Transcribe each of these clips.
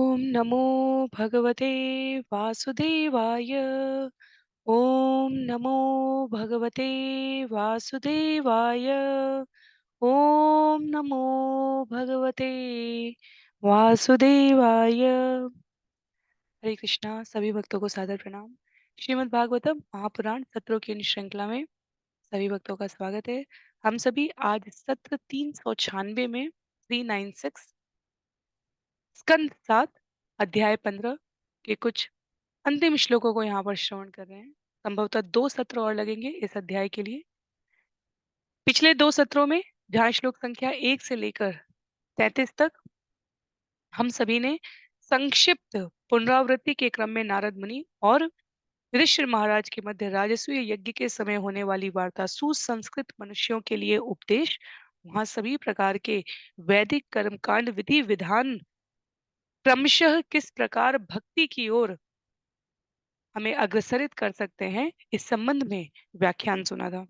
ॐ नमो भगवते वासुदेवाय। ॐ नमो भगवते वासुदेवाय। ॐ नमो भगवते वासुदेवाय। हरे कृष्णा। सभी भक्तों को सादर प्रणाम। श्रीमद् भागवतम महापुराण सत्रों की इन श्रृंखला में सभी भक्तों का स्वागत है। हम सभी आज सत्र 396 में 396 स्कंद 7 अध्याय 15 के कुछ अंतिम श्लोकों को यहाँ पर श्रवण कर रहे हैं। संभवतः 2 सत्र और लगेंगे इस अध्याय के लिए। पिछले 2 सत्रों में जहाँ श्लोक संख्या 1 से लेकर 33 तक हम सभी ने संक्षिप्त पुनरावृत्ति के क्रम में नारद मुनि और युधिष्ठिर महाराज के मध्य राजसूय यज्ञ के समय होने वाली वार्ता, सुसंस्कृत मनुष्यों के लिए उपदेश, वहां सभी प्रकार के वैदिक कर्मकांड विधि विधान क्रमशः किस प्रकार भक्ति की ओर हमें अग्रसरित कर सकते हैं, इस संबंध में व्याख्यान सुना था।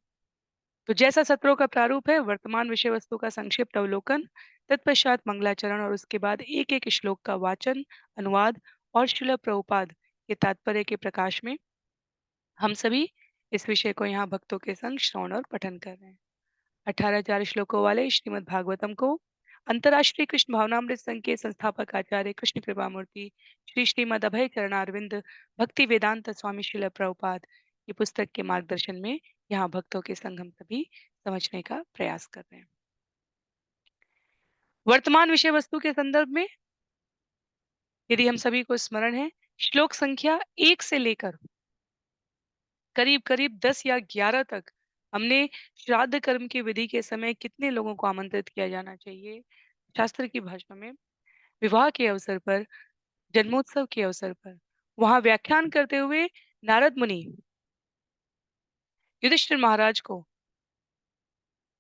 तो जैसा सत्रों का प्रारूप है, वर्तमान विषय वस्तु का संक्षिप्त अवलोकन, तत्पश्चात मंगलाचरण और उसके बाद एक एक श्लोक का वाचन, अनुवाद और श्रील प्रभुपाद के तात्पर्य के प्रकाश में हम सभी इस विषय को यहाँ भक्तों के संग श्रवण और पठन कर रहे हैं। 18,000 श्लोकों वाले श्रीमद् भागवतम को अंतर्राष्ट्रीय कृष्ण भावनामृत संघ के संस्थापक आचार्य कृष्ण कृपा मूर्ति श्री श्रीमद् अभय चरणारविंद भक्ति वेदांत स्वामी श्रील प्रभुपाद की पुस्तक के मार्गदर्शन में यहाँ भक्तों के संग हम सभी समझने का प्रयास कर रहे हैं। वर्तमान विषय वस्तु के संदर्भ में यदि हम सभी को स्मरण है, श्लोक संख्या 1 से लेकर करीब करीब 10 या 11 तक हमने श्राद्ध कर्म की विधि के समय कितने लोगों को आमंत्रित किया जाना चाहिए, शास्त्र की भाषा में विवाह के अवसर पर, जन्मोत्सव के अवसर पर, वहां व्याख्यान करते हुए नारद मुनि युधिष्ठिर महाराज को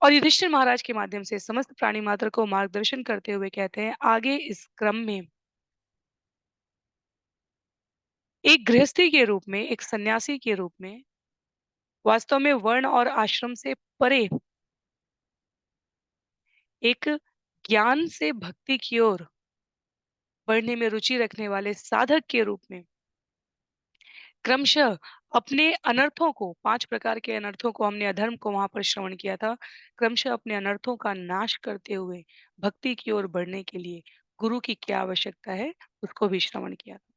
और युधिष्ठिर महाराज के माध्यम से समस्त प्राणी मात्र को मार्गदर्शन करते हुए कहते हैं, आगे इस क्रम में एक गृहस्थी के रूप में, एक सन्यासी के रूप में, वास्तव में वर्ण और आश्रम से परे एक ज्ञान से भक्ति की ओर बढ़ने में रुचि रखने वाले साधक के रूप में क्रमशः अपने अनर्थों को, 5 प्रकार के अनर्थों को, हमने अधर्म को वहां पर श्रवण किया था, क्रमशः अपने अनर्थों का नाश करते हुए भक्ति की ओर बढ़ने के लिए गुरु की क्या आवश्यकता है, उसको भी श्रवण किया था।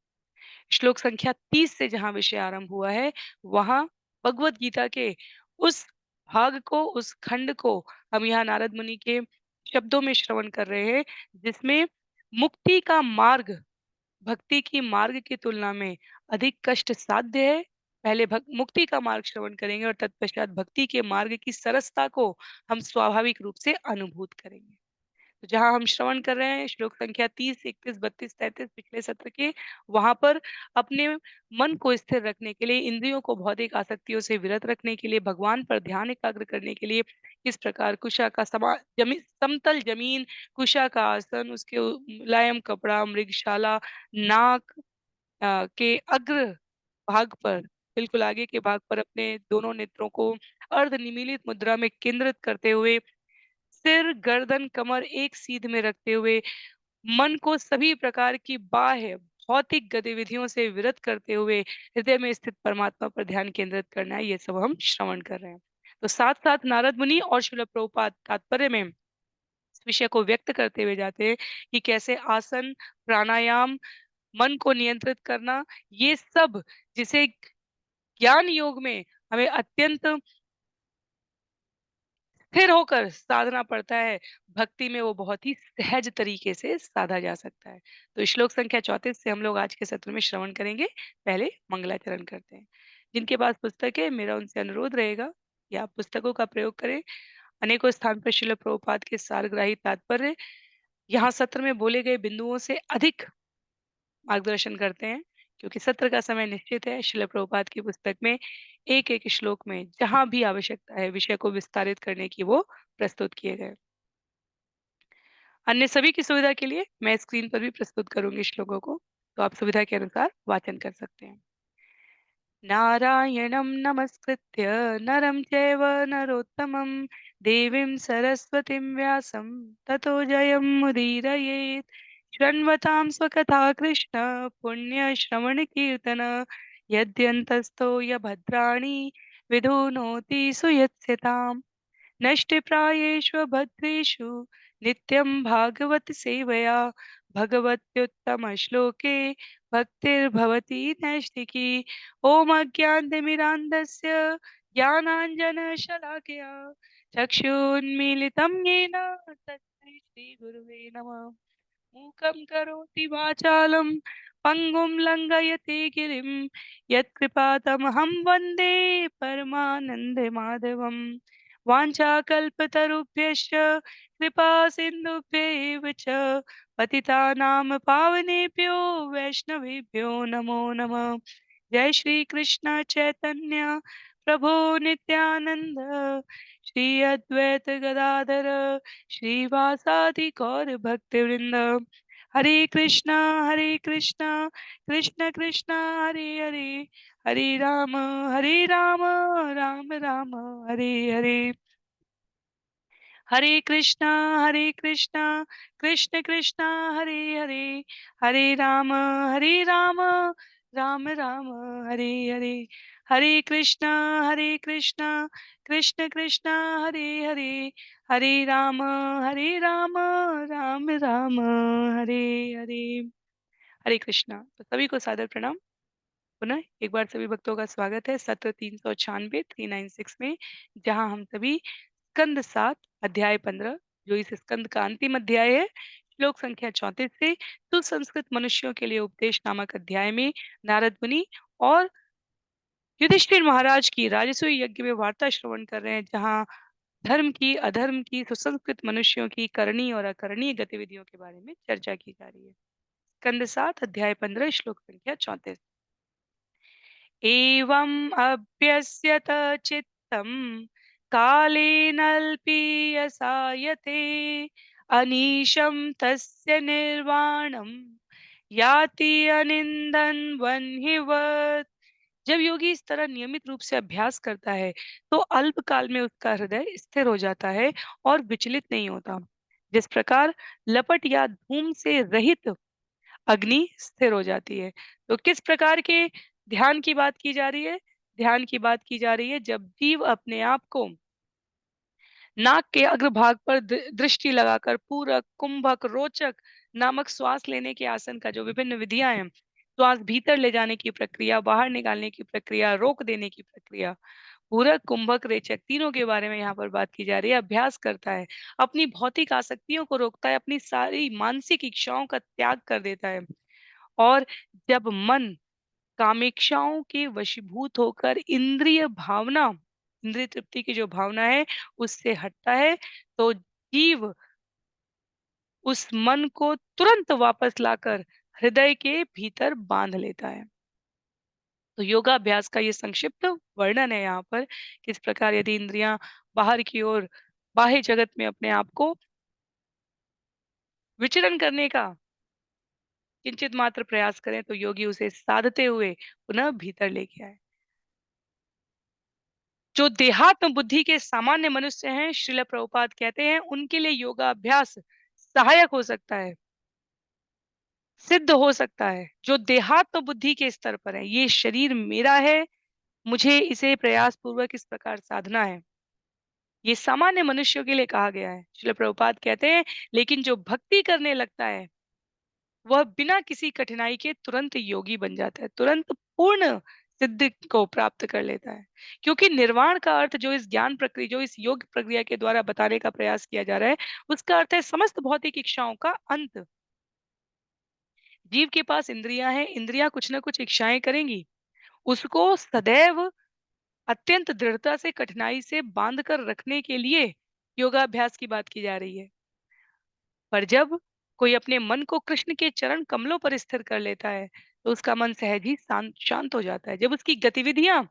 श्लोक संख्या 30 से जहां विषय आरंभ हुआ है, वहां भगवत गीता के उस भाग को, उस खंड को हम यहाँ नारद मुनि के शब्दों में श्रवण कर रहे हैं, जिसमें मुक्ति का मार्ग भक्ति की मार्ग की तुलना में अधिक कष्ट साध्य है। पहले मुक्ति का मार्ग श्रवण करेंगे और तत्पश्चात भक्ति के मार्ग की सरसता को हम स्वाभाविक रूप से अनुभूत करेंगे। तो जहाँ हम श्रवण कर रहे हैं श्लोक संख्या 30, 31, 32, 33 पिछले सत्र के, वहां पर अपने मन को स्थिर रखने के लिए, इंद्रियों को भौतिक आसक्तियों से विरत रखने के लिए, भगवान पर ध्यान एकाग्र करने के लिए किस प्रकार कुशा का समतल जमीन, कुशा का आसन, उसके मुलायम कपड़ा, मृगशाला, नाक के अग्र भाग पर, बिल्कुल आगे के भाग पर अपने दोनों नेत्रों को अर्ध निमीलित मुद्रा में केंद्रित करते हुए, सिर, गर्दन, कमर एक सीध में रखते हुए, मन को सभी प्रकार की बाह्य भौतिक गतिविधियों से विरत करते हुए हृदय में स्थित परमात्मा पर ध्यान केंद्रित करना है, ये सब हम श्रवण कर रहे हैं। तो साथ साथ नारद मुनि और श्रील प्रभुपाद तात्पर्य में इस विषय को व्यक्त करते हुए जाते हैं कि कैसे आसन, प्राणायाम, मन को नियंत्रित करना, ये सब जिसे ज्ञान योग में हमें अत्यंत स्थिर होकर साधना पड़ता है, भक्ति में वो बहुत ही सहज तरीके से साधा जा सकता है। तो श्लोक संख्या 34 से हम लोग आज के सत्र में श्रवण करेंगे। पहले मंगलाचरण करते हैं। जिनके पास पुस्तक है, मेरा उनसे अनुरोध रहेगा कि आप पुस्तकों का प्रयोग करें। अनेकों स्थान पर श्रील प्रभुपाद के सारग्राही तात्पर्य यहाँ सत्र में बोले गए बिंदुओं से अधिक मार्गदर्शन करते हैं, क्योंकि सत्र का समय निश्चित है। श्रील प्रभुपाद की पुस्तक में एक एक श्लोक में जहां भी आवश्यकता है विषय को विस्तारित करने की, वो प्रस्तुत किए गए। अन्य सभी की सुविधा के लिए मैं स्क्रीन पर भी प्रस्तुत करूंगी श्लोकों को, तो आप सुविधा के अनुसार वाचन कर सकते हैं। नारायणं नमस्कृत्य नरं चैव नरोत्तमं देवीं सरस्वतीं व्यासं ततो जयं मुदीरयेत्। शृण्वतां स्वकथा कृष्ण पुण्यश्रवणकीर्तन यद्यन्तस्थो य भद्राणि विधुनोति सुयत्स्यताम् नष्टप्रायेष्वभद्रेषु नित्यं भागवत सेवया भगवत्युत्तमश्लोके भक्तिर्भवति नैष्टिकी ॐ अज्ञानतिमिरान्धस्य ज्ञानाञ्जनशलाकया चक्षुन्मीलितं येन तस्मै श्रीगुरुवे नमः मूकं करोति वाचालं पङ्गुं लङ्घयते गिरिं यत्कृपातमहं वन्दे परमानन्दमाधवम् वाञ्छाकल्पतरुभ्यश्च कृपा सिन्धुभ्यैव च पतितानां पावनेभ्यो वैष्णवेभ्यो नमो नमः जय श्री कृष्ण चैतन्य प्रभु नित्यानंद श्री अद्वैत गदाधर श्रीवासादि गौर भक्तवृंद हरे कृष्णा कृष्ण कृष्णा हरे हरे हरे राम राम राम हरे हरे हरे कृष्णा कृष्ण कृष्णा हरे हरे हरे राम राम राम हरे हरे हरे कृष्णा कृष्ण कृष्णा हरे हरे हरे राम राम राम हरे हरे हरे कृष्णा। तो सभी को सादर प्रणाम। पुनः एक बार सभी भक्तों का स्वागत है सत्र 396 396 में, जहां हम सभी स्कंद 7 अध्याय 15, जो इस स्कंद का अंतिम अध्याय है, श्लोक संख्या 34 से सुसंस्कृत मनुष्यों के लिए उपदेश नामक अध्याय में नारद मुनि और युधिष्ठिर महाराज की राजसूय यज्ञ में वार्ता श्रवण कर रहे हैं, जहां धर्म की अधर्म की सुसंस्कृत मनुष्यों की करनी और अकरणीय गतिविधियों के बारे में चर्चा की जा रही है। स्कंद 7 अध्याय 15 श्लोक संख्या 34। एवम् अभ्यस्यत चित्तं कालेनल्पीयसायते अनीशं तस्य निर्वाणं याति अनिन्दन् वह्निवत्। जब योगी इस तरह नियमित रूप से अभ्यास करता है तो अल्पकाल में उसका हृदय स्थिर हो जाता है और विचलित नहीं होता। जिस प्रकार लपट या धूम से रहित अग्नि स्थिर हो जाती है। तो किस प्रकार के ध्यान की बात की जा रही है? ध्यान की बात की जा रही है जब जीव अपने आप को नाक के अग्रभाग पर दृष्टि लगाकर पूरक, कुंभक, रोचक नामक श्वास लेने के आसन का जो विभिन्न विधियां हैं, श्वास भीतर ले जाने की प्रक्रिया, बाहर निकालने की प्रक्रिया, रोक देने की प्रक्रिया, पूरक, कुंभक, रेचक तीनों के बारे में यहाँ पर बात की जा रही है। अभ्यास करता है, अपनी भौतिक आसक्तियों को रोकता है, अपनी सारी मानसिक इच्छाओं का त्याग कर देता है। और जब मन कामेक्षाओं के वशीभूत होकर इंद्रिय तृप्ति की जो भावना है उससे हटता है, तो जीव उस मन को तुरंत वापस लाकर हृदय के भीतर बांध लेता है। तो योगाभ्यास का ये संक्षिप्त वर्णन है यहाँ पर, किस प्रकार यदि इंद्रियां बाहर की ओर बाह्य जगत में अपने आप को विचरण करने का किंचित मात्र प्रयास करें तो योगी उसे साधते हुए पुनः भीतर लेके आए। जो देहात्म बुद्धि के सामान्य मनुष्य हैं, श्रील प्रभुपाद कहते हैं, उनके लिए योगाभ्यास सहायक हो सकता है, सिद्ध हो सकता है। जो देहात्म बुद्धि के स्तर पर है, ये शरीर मेरा है, मुझे इसे प्रयास पूर्वक इस प्रकार साधना है, ये सामान्य मनुष्यों के लिए कहा गया है। श्रील प्रभुपाद कहते हैं, लेकिन जो भक्ति करने लगता है वह बिना किसी कठिनाई के तुरंत योगी बन जाता है, तुरंत पूर्ण सिद्धि को प्राप्त कर लेता है। क्योंकि निर्वाण का अर्थ जो इस ज्ञान प्रक्रिया, जो इस योग प्रक्रिया के द्वारा बताने का प्रयास किया जा रहा है, उसका अर्थ है समस्त भौतिक इच्छाओं का अंत। जीव के पास इंद्रियां हैं, इंद्रियां कुछ ना कुछ इच्छाएं करेंगी, उसको सदैव अत्यंत दृढ़ता से कठिनाई से बांध कर रखने के लिए योगाभ्यास की बात की जा रही है। पर जब कोई अपने मन को कृष्ण के चरण कमलों पर स्थिर कर लेता है, तो उसका मन सहज ही शांत शांत हो जाता है। जब उसकी गतिविधियां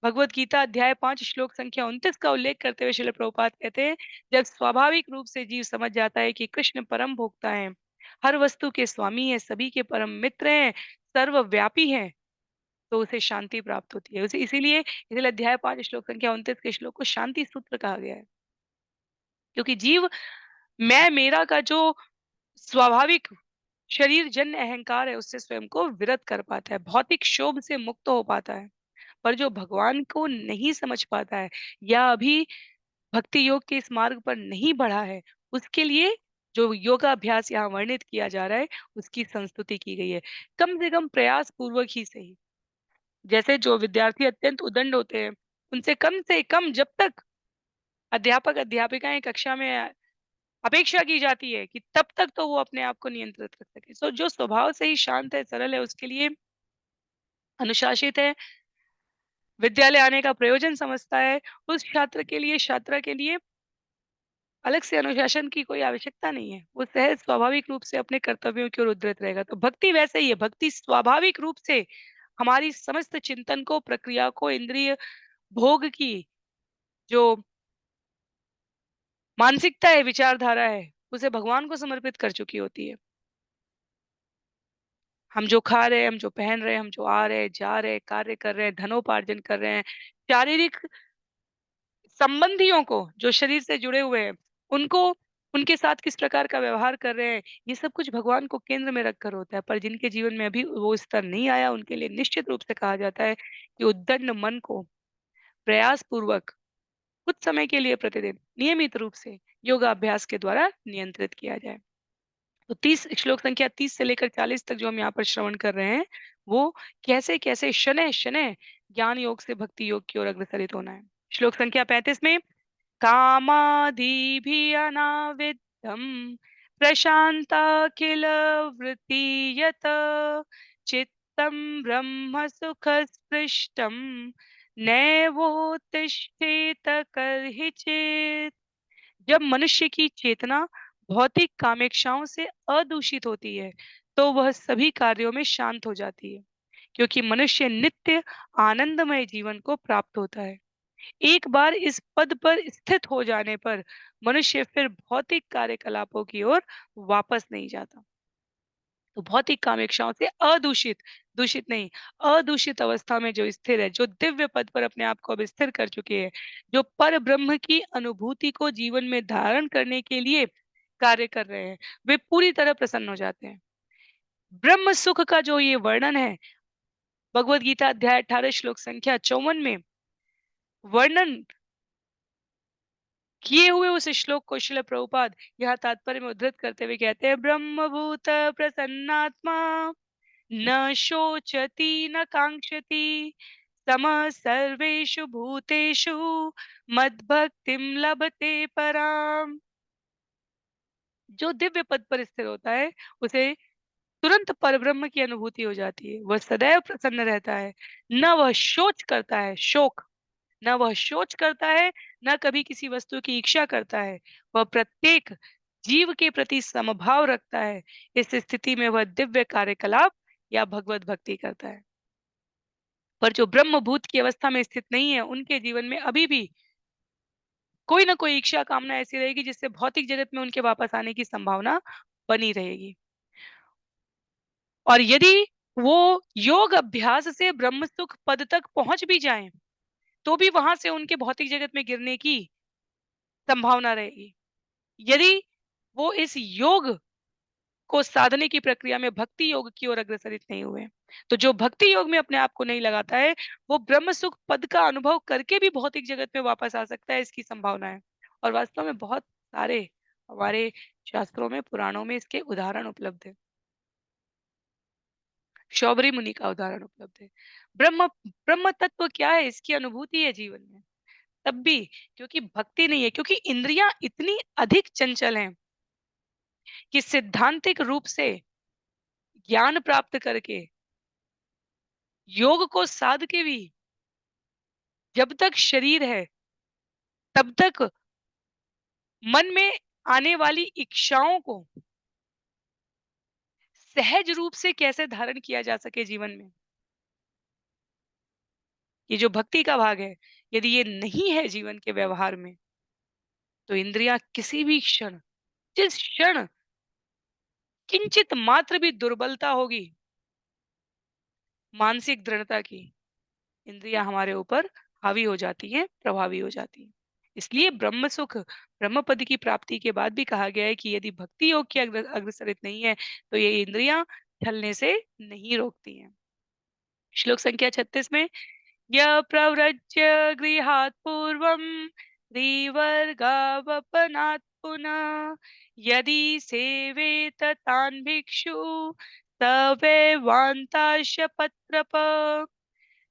भगवत गीता अध्याय 5 श्लोक संख्या 29 का उल्लेख करते हुए श्रील प्रभुपाद कहते हैं, जब स्वाभाविक रूप से जीव समझ जाता है कि कृष्ण परम भोक्ता है, हर वस्तु के स्वामी है, सभी के परम मित्र हैं, सर्वव्यापी हैं, तो उसे शांति प्राप्त होती है। उसे इसीलिए अध्याय 5 श्लोक संख्या 29 के श्लोक को शांति सूत्र कहा गया है। क्योंकि जीव मैं मेरा का जो स्वाभाविक शरीर जन्य अहंकार है, उससे स्वयं को विरत कर पाता है, भौतिक क्षोभ से मुक्त हो पाता है। पर जो भगवान को नहीं समझ पाता है या अभी भक्ति योग के इस मार्ग पर नहीं बढ़ा है, उसके लिए जो योगाभ्यास यहाँ वर्णित किया जा रहा है, उसकी संस्तुति की गई है। कम से कम प्रयास पूर्वक ही सही। जैसे जो विद्यार्थी अत्यंत उद्दंड होते हैं, उनसे कम से कम जब तक अध्यापक-अध्यापिकाएँ कक्षा में अपेक्षा की जाती है कि तब तक तो वो अपने आप को नियंत्रित रख सके। जो स्वभाव से ही शांत है, सरल है, उसके लिए अनुशासित है, विद्यालय आने का प्रयोजन समझता है, उस छात्रा के लिए अलग से अनुशासन की कोई आवश्यकता नहीं है। वो सहज स्वाभाविक रूप से अपने कर्तव्यों की ओर उद्धृत रहेगा। तो भक्ति वैसे ही है, भक्ति स्वाभाविक रूप से हमारी समस्त चिंतन को, प्रक्रिया को, इंद्रिय भोग की जो मानसिकता है, विचारधारा है, उसे भगवान को समर्पित कर चुकी होती है। हम जो खा रहे हैं, हम जो पहन रहे हैं, हम जो आ रहे हैं, जा रहे हैं, कार्य कर रहे हैं, धनोपार्जन कर रहे हैं, शारीरिक संबंधियों को जो शरीर से जुड़े हुए हैं, उनको उनके साथ किस प्रकार का व्यवहार कर रहे हैं, ये सब कुछ भगवान को केंद्र में रखकर होता है। पर जिनके जीवन में अभी वो स्तर नहीं आया, उनके लिए निश्चित रूप से कहा जाता है कि उद्दंड मन को प्रयास पूर्वक कुछ समय के लिए प्रतिदिन नियमित रूप से योगाभ्यास के द्वारा नियंत्रित किया जाए। तो 30 श्लोक संख्या 30 से लेकर 40 तक जो हम यहाँ पर श्रवण कर रहे हैं, वो कैसे-कैसे शनैः-शनैः ज्ञान योग से भक्ति योग की ओर अग्रसरित होना है। श्लोक संख्या 35 में कामादिभिः अनाविद्धं प्रशान्ताखिलवृत्ति यत् चित्तं ब्रह्मसुखस्पृष्टं नैवोत्तिष्ठेत कर्हिचित्। जब मनुष्य की चेतना भौतिक कामेक्षाओं से अदूषित होती है, तो वह सभी कार्यों में शांत हो जाती है, क्योंकि मनुष्य नित्य आनंदमय जीवन को प्राप्त होता है। एक बार इस पद पर स्थित हो जाने पर मनुष्य फिर भौतिक कार्यकलापों की ओर वापस नहीं जाता। तो भौतिक कामेक्षाओं से अदूषित, दूषित नहीं, अदूषित अवस्था में जो स्थिर है, जो दिव्य पद पर अपने आप को अब स्थिर कर चुके हैं, जो परब्रह्म की अनुभूति को जीवन में धारण करने के लिए कार्य कर रहे हैं, वे पूरी तरह प्रसन्न हो जाते हैं। ब्रह्म सुख का जो ये वर्णन है, भगवद गीता अध्याय 18 श्लोक संख्या 54 में वर्णन किए हुए उस श्लोक को श्रील प्रभुपाद यहाँ तात्पर्य में उद्धृत करते हुए कहते हैं, ब्रह्मभूत प्रसन्नात्मा न शोचति न कांक्षति समः सर्वेषु भूतेषु मद्भक्तिं लभते पराम। जो दिव्य पद पर स्थिर होता है, उसे तुरंत परब्रह्म की अनुभूति हो जाती है। वह सदैव प्रसन्न रहता है, न वह शोच करता है, शोक, न वह शोच करता है, न कभी किसी वस्तु की इच्छा करता है। वह प्रत्येक जीव के प्रति समभाव रखता है। इस स्थिति में वह दिव्य कार्यकलाप या भगवत भक्ति करता है। पर जो ब्रह्मभूत की अवस्था में स्थित नहीं है, उनके जीवन में अभी भी कोई न कोई इच्छा कामना ऐसी रहेगी जिससे भौतिक जगत में उनके वापस आने की संभावना बनी रहेगी। और यदि वो योग अभ्यास से ब्रह्म सुख पद तक पहुंच भी जाएं, तो भी वहां से उनके भौतिक जगत में गिरने की संभावना रहेगी। यदि वो इस योग को साधने की प्रक्रिया में भक्ति योग की ओर अग्रसरित नहीं हुए, तो जो भक्ति योग में अपने आप को नहीं लगाता है, वो ब्रह्म सुख पद का अनुभव करके भी भौतिक जगत में वापस आ सकता है, इसकी संभावना है। और वास्तव में बहुत सारे हमारे शास्त्रों में, पुराणों में इसके उदाहरण उपलब्ध है। शौबरी मुनि का उदाहरण उपलब्ध है। ब्रह्म ब्रह्म तत्व क्या है, इसकी अनुभूति है जीवन में। तब भी क्योंकि भक्ति नहीं है, क्योंकि इंद्रियां इतनी अधिक चंचल हैं कि सिद्धांतिक रूप से ज्ञान प्राप्त करके योग को साध के भी जब तक शरीर है, तब तक मन में आने वाली इच्छाओं को सहज रूप से कैसे धारण किया जा सके जीवन में, ये जो भक्ति का भाग है, यदि ये नहीं है जीवन के व्यवहार में, तो इंद्रियां किसी भी क्षण, जिस क्षण किंचित मात्र भी दुर्बलता होगी मानसिक दृढ़ता की, इंद्रियां हमारे ऊपर हावी हो जाती हैं, प्रभावी हो जाती हैं। इसलिए ब्रह्म सुख, ब्रह्म पद की प्राप्ति के बाद भी कहा गया है कि यदि भक्ति योग की अग्रसरित नहीं है, तो ये इंद्रियाँ छलने से नहीं रोकती हैं। श्लोक संख्या 36 में यः प्रव्रज्य गृहात् पूर्वं त्रिवर्गावपनात् पुनः यदि सेवेत तान् भिक्षु सवैवान्ताश्च पत्रप।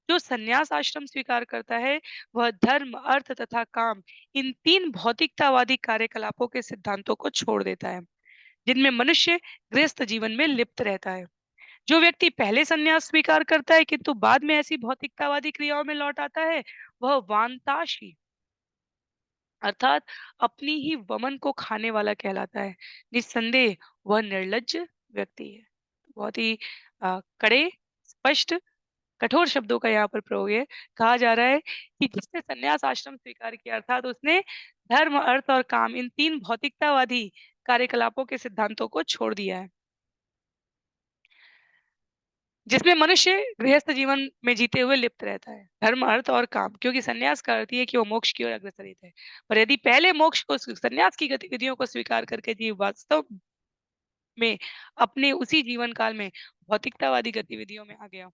जो संन्यास आश्रम स्वीकार करता है, वह धर्म, अर्थ तथा काम इन 3 भौतिकतावादी कार्यकलापों के सिद्धांतों को छोड़ देता है, जिनमें मनुष्य गृहस्थ जीवन में लिप्त रहता है। जो व्यक्ति पहले संन्यास स्वीकार करता है किंतु बाद में ऐसी भौतिकतावादी क्रियाओं में लौट आता है, वह वांताशी अर्थात अपनी ही वमन को खाने वाला कहलाता है। निस्संदेह वह निर्लज्ज व्यक्ति है। बहुत ही कड़े, स्पष्ट, कठोर शब्दों का यहाँ पर प्रयोग है। कहा जा रहा है कि जिसने संन्यास आश्रम स्वीकार किया अर्थात उसने धर्म, अर्थ और काम इन 3 भौतिकतावादी कार्यकलापों के सिद्धांतों को छोड़ दिया है। जिसमें मनुष्य गृहस्थ जीवन में जीते हुए लिप्त रहता है, धर्म, अर्थ और काम। क्योंकि संन्यास का अर्थ ये है कि वो मोक्ष की ओर अग्रसरित है। पर यदि पहले मोक्ष को संन्यास की गतिविधियों को स्वीकार करके जीव वास्तव में अपने उसी जीवन काल में भौतिकतावादी गतिविधियों में आ गया,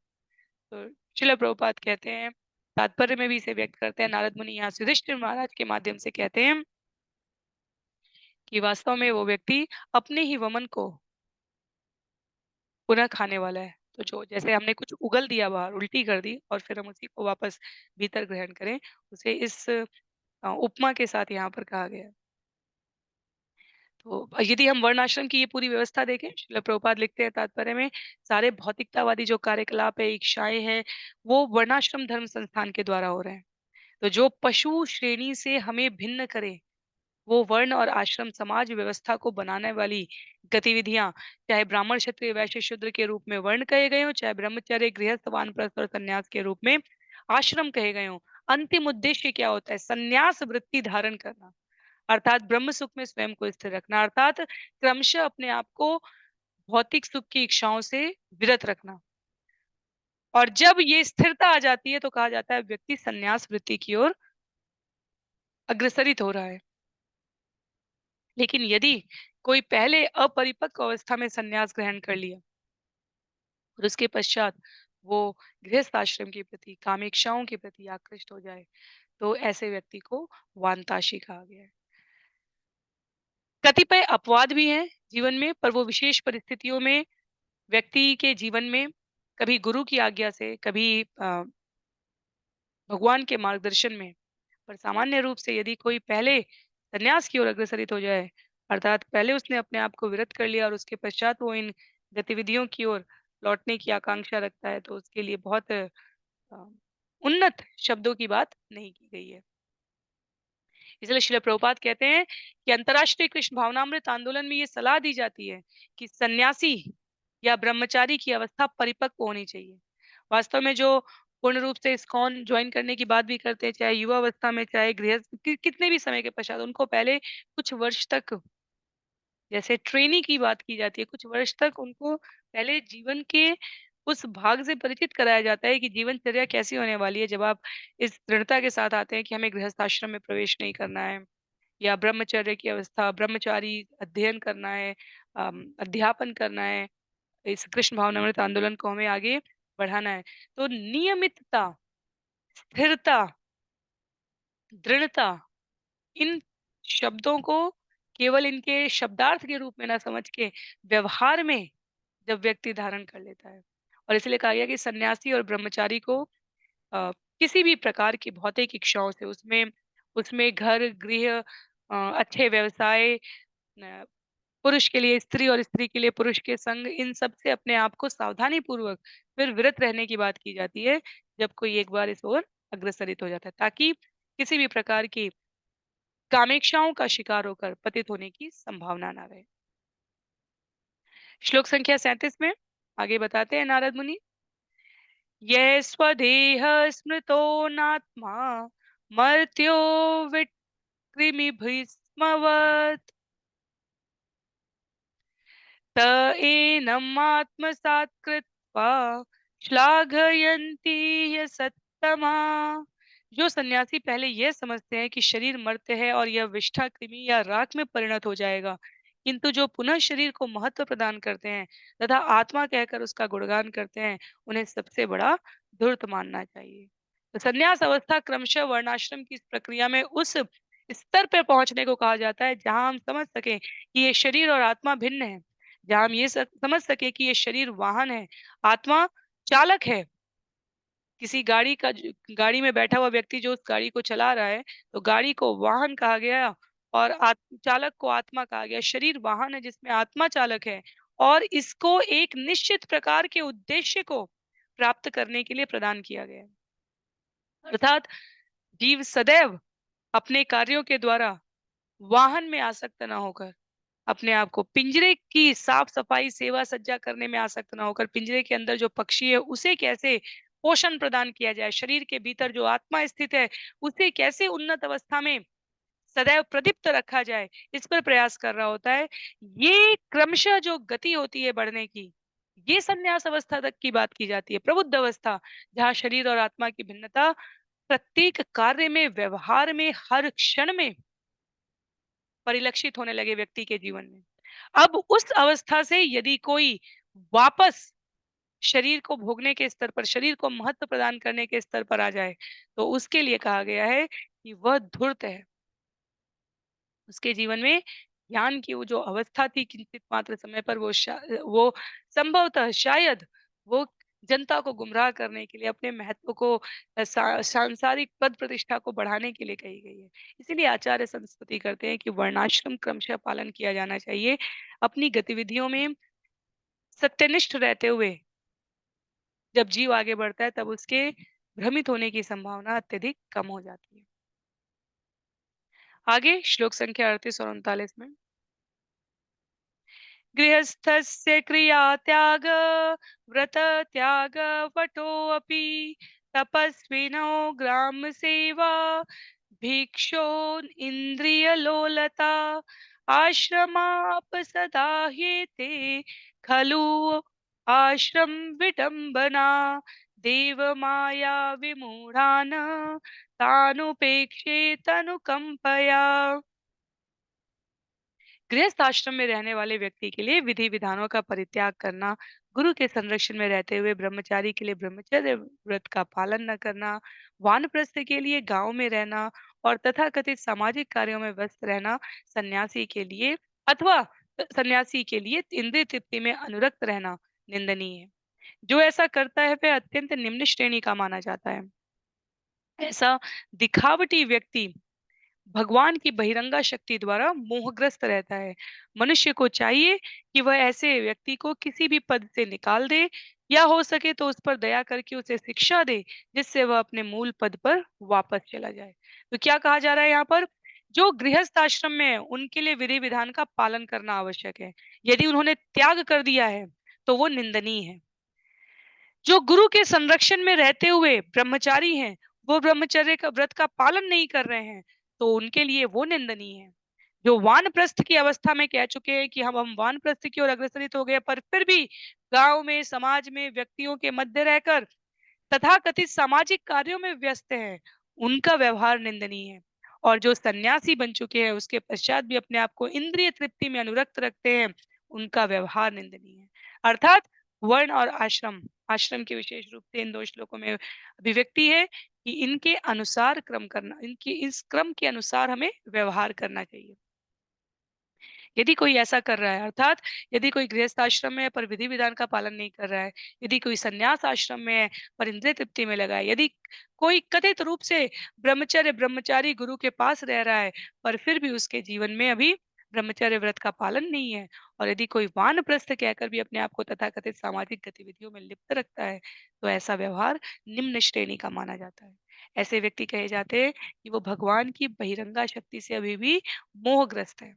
तो श्रील प्रभुपाद कहते हैं, तात्पर्य में भी इसे व्यक्त करते हैं, नारद मुनि यहाँ से युधिष्ठिर महाराज के माध्यम से कहते हैं कि वास्तव में वो व्यक्ति अपने ही वमन को पुनः खाने वाला है। तो जो जैसे हमने कुछ उगल दिया बाहर, उल्टी कर दी और फिर हम उसी को वापस भीतर ग्रहण करें, उसे इस उपमा के साथ यहाँ पर कहा गया है। तो यदि हम वर्ण आश्रम की ये पूरी व्यवस्था देखें, श्रील प्रभुपाद लिखते हैं तात्पर्य में, सारे भौतिकतावादी जो कार्यकलाप है, इच्छाएँ हैं, वो वर्णाश्रम धर्म संस्थान के द्वारा हो रहे हैं। तो जो पशु श्रेणी से हमें भिन्न करे, वो वर्ण और आश्रम समाज व्यवस्था को बनाने वाली गतिविधियां, चाहे ब्राह्मण, क्षत्रिय, वैश्य, शूद्र के रूप में वर्ण कहे गए हों, चाहे ब्रह्मचर्य, गृहस्थ, वानप्रस्थ और संन्यास के रूप में आश्रम कहे गए हों, अंतिम उद्देश्य क्या होता है? संन्यास वृत्ति धारण करना, अर्थात ब्रह्म सुख में स्वयं को स्थिर रखना, अर्थात क्रमशः अपने आप को भौतिक सुख की इच्छाओं से विरत रखना। और जब ये स्थिरता आ जाती है तो कहा जाता है व्यक्ति संन्यास वृत्ति की ओर अग्रसरित हो रहा है। लेकिन यदि कोई पहले अपरिपक्व अवस्था में संन्यास ग्रहण कर लिया और उसके पश्चात वो गृहस्थ आश्रम के प्रति, कामेक्षाओं के प्रति आकृष्ट हो जाए, तो ऐसे व्यक्ति को वांताशी कहा गया है। कतिपय अपवाद भी हैं जीवन में, पर वो विशेष परिस्थितियों में व्यक्ति के जीवन में कभी गुरु की आज्ञा से, कभी भगवान के मार्गदर्शन में, पर सामान्य रूप से यदि कोई पहले संन्यास की ओर अग्रसरित हो जाए, अर्थात पहले उसने अपने आप को विरत कर लिया और उसके पश्चात वो इन गतिविधियों की ओर लौटने की आकांक्षा रखता है, तो उसके लिए बहुत उन्नत शब्दों की बात नहीं की गई है। इसलिए श्रील प्रभुपाद कहते हैं कि अंतर्राष्ट्रीय कृष्ण भावनामृत आंदोलन में ये सलाह दी जाती है कि सन्यासी या ब्रह्मचारी की अवस्था परिपक्व होनी चाहिए। वास्तव में जो पूर्ण रूप से इस्कॉन ज्वाइन करने की बात भी करते हैं, चाहे युवा अवस्था में, चाहे गृहस्थ कितने भी समय के पश्चात, उनको पहले कुछ वर्ष तक, जैसे ट्रेनी की बात की जाती है, कुछ वर्ष तक उनको पहले जीवन के उस भाग से परिचित कराया जाता है कि जीवनचर्या कैसी होने वाली है, जब आप इस दृढ़ता के साथ आते हैं कि हमें गृहस्थ आश्रम में प्रवेश नहीं करना है, या ब्रह्मचर्य की अवस्था, ब्रह्मचारी अध्ययन करना है, अध्यापन करना है, इस कृष्ण भावनामृत आंदोलन को हमें आगे बढ़ाना है। तो नियमितता, स्थिरता, दृढ़ता, इन शब्दों को केवल इनके शब्दार्थ के रूप में ना समझ के व्यवहार में जब व्यक्ति धारण कर लेता है, और इसलिए कहा गया कि सन्यासी और ब्रह्मचारी को किसी भी प्रकार की भौतिक इच्छाओं से, उसमें उसमें घर, गृह, अच्छे व्यवसाय, न पुरुष के लिए स्त्री और स्त्री के लिए पुरुष के संग, इन सब से अपने आप को सावधानी पूर्वक फिर विरत रहने की बात की जाती है, जब कोई एक बार इस ओर अग्रसरित हो जाता है, ताकि किसी भी प्रकार की कामेक्षाओं का शिकार होकर पतित होने की संभावना ना रहे। श्लोक संख्या 37 में आगे बताते हैं नारद मुनि, यह स्वदेह स्मृतो नात्मा मर्त्यो विकृमिभिस्मवत् त एनम् आत्मसात् कृत्वा श्लाघयन्ति ह्यसत्तमा जो सन्यासी पहले यह समझते हैं कि शरीर मर्त्य है और यह विष्ठा कृमि या राख में परिणत हो जाएगा, किंतु जो पुनः शरीर को महत्व प्रदान करते हैं तथा आत्मा कहकर उसका गुणगान करते हैं, उन्हें सबसे बड़ा धूर्त मानना चाहिए। तो संन्यास अवस्था क्रमशः वर्णाश्रम की इस प्रक्रिया में उस स्तर पे पहुंचने को कहा जाता है जहां हम समझ सकें कि ये शरीर और आत्मा भिन्न है, जहां हम ये समझ सके कि ये शरीर वाहन है, आत्मा चालक है। किसी गाड़ी में बैठा हुआ व्यक्ति जो उस गाड़ी को चला रहा है, तो गाड़ी को वाहन कहा गया और चालक को आत्मा कहा गया। शरीर वाहन है जिसमें आत्मा चालक है और इसको एक निश्चित प्रकार के उद्देश्य को प्राप्त करने के लिए प्रदान किया गया है। अर्थात जीव सदैव अपने कार्यों के द्वारा वाहन में आसक्त ना होकर, अपने आप को पिंजरे की साफ-सफाई, सेवा-सज्जा करने में आसक्त ना होकर, पिंजरे के अंदर जो पक्षी है, उसे कैसे पोषण प्रदान किया जाए, शरीर के भीतर जो आत्मा स्थित है, उसे कैसे उन्नत अवस्था में सदैव प्रदीप्त रखा जाए, इस पर प्रयास कर रहा होता है। ये क्रमशः जो गति होती है बढ़ने की, ये संन्यास अवस्था तक की बात की जाती है। प्रबुद्ध अवस्था, जहाँ शरीर और आत्मा की भिन्नता प्रत्येक कार्य में, व्यवहार में, हर क्षण में परिलक्षित होने लगे व्यक्ति के जीवन में। अब उस अवस्था से यदि कोई वापस शरीर को भोगने के स्तर पर, शरीर को महत्व प्रदान करने के स्तर पर आ जाए, तो उसके लिए कहा गया है कि वह धूर्त है। उसके जीवन में ज्ञान की वो जो अवस्था थी किंचित मात्र समय पर वो संभवतः शायद वो जनता को गुमराह करने के लिए अपने महत्व को सांसारिक पद प्रतिष्ठा को बढ़ाने के लिए कही गई है। इसीलिए आचार्य संस्तुति करते हैं कि वर्णाश्रम क्रमशः पालन किया जाना चाहिए। अपनी गतिविधियों में सत्यनिष्ठ रहते हुए जब जीव आगे बढ़ता है तब उसके भ्रमित होने की संभावना अत्यधिक कम हो जाती है। आगे श्लोक संख्या 38 और 39 में गृहस्थस्य क्रियात्याग व्रतत्याग वटोऽपि तपस्विनो ग्रामसेवा भिक्षो इन्द्रियलोलता आश्रमापसदा ह्येते खलु आश्रम विडम्बना देवमाया विमूढान् तानुपेक्षेतनुकम्पया। गृहस्थ आश्रम में रहने वाले व्यक्ति के लिए विधि विधानों का परित्याग करना, गुरु के संरक्षण में रहते हुए ब्रह्मचारी के लिए ब्रह्मचर्य व्रत का पालन न करना, वानप्रस्थ के लिए गांव में रहना और तथाकथित सामाजिक कार्यों में व्यस्त रहना सन्यासी के लिए अथवा सन्यासी के लिए इंद्रिय तृप्ति में अनुरक्त रहना निंदनीय है। जो ऐसा करता है वह अत्यंत निम्न श्रेणी का माना जाता है। ऐसा दिखावटी व्यक्ति भगवान की बहिरंगा शक्ति द्वारा मोहग्रस्त रहता है। मनुष्य को चाहिए कि वह ऐसे व्यक्ति को किसी भी पद से निकाल दे या हो सके तो उस पर दया करके उसे शिक्षा दे, जिससे वह अपने मूल पद पर वापस चला जाए। तो क्या कहा जा रहा है यहाँ पर? जो गृहस्थ आश्रम में है, उनके लिए विधि विधान का पालन करना आवश्यक है। यदि उन्होंने त्याग कर दिया है, तो वो निंदनीय है। जो गुरु के संरक्षण में रहते हुए ब्रह्मचारी हैं, वो ब्रह्मचर्य का व्रत का पालन नहीं कर रहे हैं, तो उनके लिए वो निंदनीय है। जो वानप्रस्थ की अवस्था में कह चुके हैं कि हम वानप्रस्थ की ओर अग्रसरित हो गए, पर फिर भी गाँव में, समाज में, व्यक्तियों के मध्य रहकर तथाकथित सामाजिक कार्यों में व्यस्त हैं, उनका व्यवहार निंदनीय है। और जो सन्यासी बन चुके हैं, उसके पश्चात भी अपने आप को इंद्रिय तृप्ति में अनुरक्त रखते हैं, उनका व्यवहार निंदनीय है। अर्थात वर्ण और आश्रम, आश्रम के विशेष रूप से इन 2 श्लोकों में अभिव्यक्ति है कि इनके अनुसार क्रम करना, इनकी इस क्रम के अनुसार हमें व्यवहार करना चाहिए। यदि कोई ऐसा कर रहा है अर्थात यदि कोई गृहस्थ आश्रम में है पर विधि विधान का पालन नहीं कर रहा है, यदि कोई सन्यास आश्रम में है पर इंद्रिय तृप्ति में लगा है, यदि कोई कथित रूप से ब्रह्मचारी गुरु के पास रह रहा है पर फिर भी उसके जीवन में अभी ब्रह्मचर्य व्रत का पालन नहीं है और यदि कोई वानप्रस्थ कहकर भी अपने आप को तथाकथित सामाजिक गतिविधियों में लिप्त रखता है, तो ऐसा व्यवहार निम्न श्रेणी का माना जाता है। ऐसे व्यक्ति कहे जाते हैं कि वो भगवान की बहिरंगा शक्ति से अभी भी मोहग्रस्त है।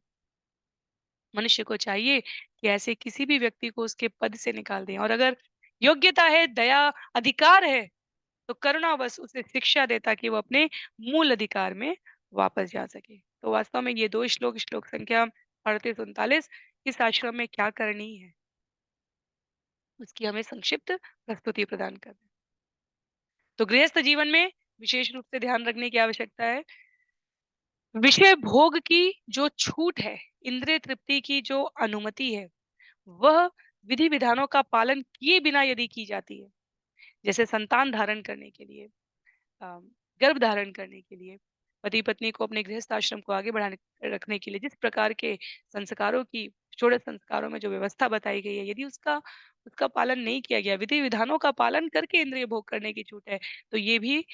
मनुष्य को चाहिए कि ऐसे किसी भी व्यक्ति को उसके पद से निकाल दें और अगर योग्यता है, दया, अधिकार है, तो करुणावश उसे शिक्षा दे ताकि वो अपने मूल अधिकार में वापस जा सके। तो वास्तव में ये 2 श्लोक, श्लोक संख्या 38-39 इस आश्रम में क्या करनी है, उसकी हमें संक्षिप्त प्रस्तुति प्रदान कर रहे हैं। तो गृहस्थ जीवन में विशेष रूप से ध्यान रखने की आवश्यकता है। विषय भोग की जो छूट है, इंद्रिय तृप्ति की जो अनुमति है, वह विधि-विधानों का पालन किए बिना यदि की जाती है, जैसे संतान धारण करने के लिए, अ, गर्भ धारण करने के लिए, पति-पत्नी को अपने गृहस्थ आश्रम को आगे बढ़ाने रखने के लिए जिस प्रकार के संस्कारों की षोडश संस्कारों में जो व्यवस्था बताई गई है, यदि उसका उसका पालन नहीं किया गया, विधि-विधानों का पालन करके इंद्रिय भोग करने की छूट है, तो ये भी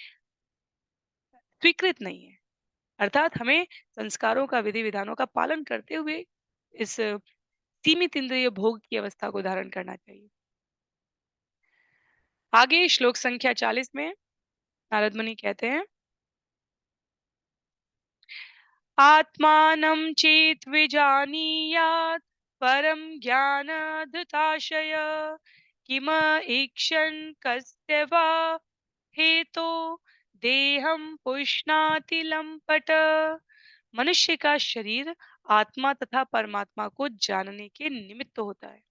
स्वीकृत नहीं है। अर्थात हमें संस्कारों का, विधि-विधानों का पालन करते हुए इस सीमित इंद्रिय भोग की अवस्था को धारण करना चाहिए। आगे श्लोक संख्या 40 में नारद मुनि कहते हैं, आत्मानं चेत्विजानीयात् परं ज्ञानधृताशय किम ईक्षन् कस्य वा हेतो देहं पुष्णाति लंपट। मनुष्य का शरीर आत्मा तथा परमात्मा को जानने के निमित्त होता है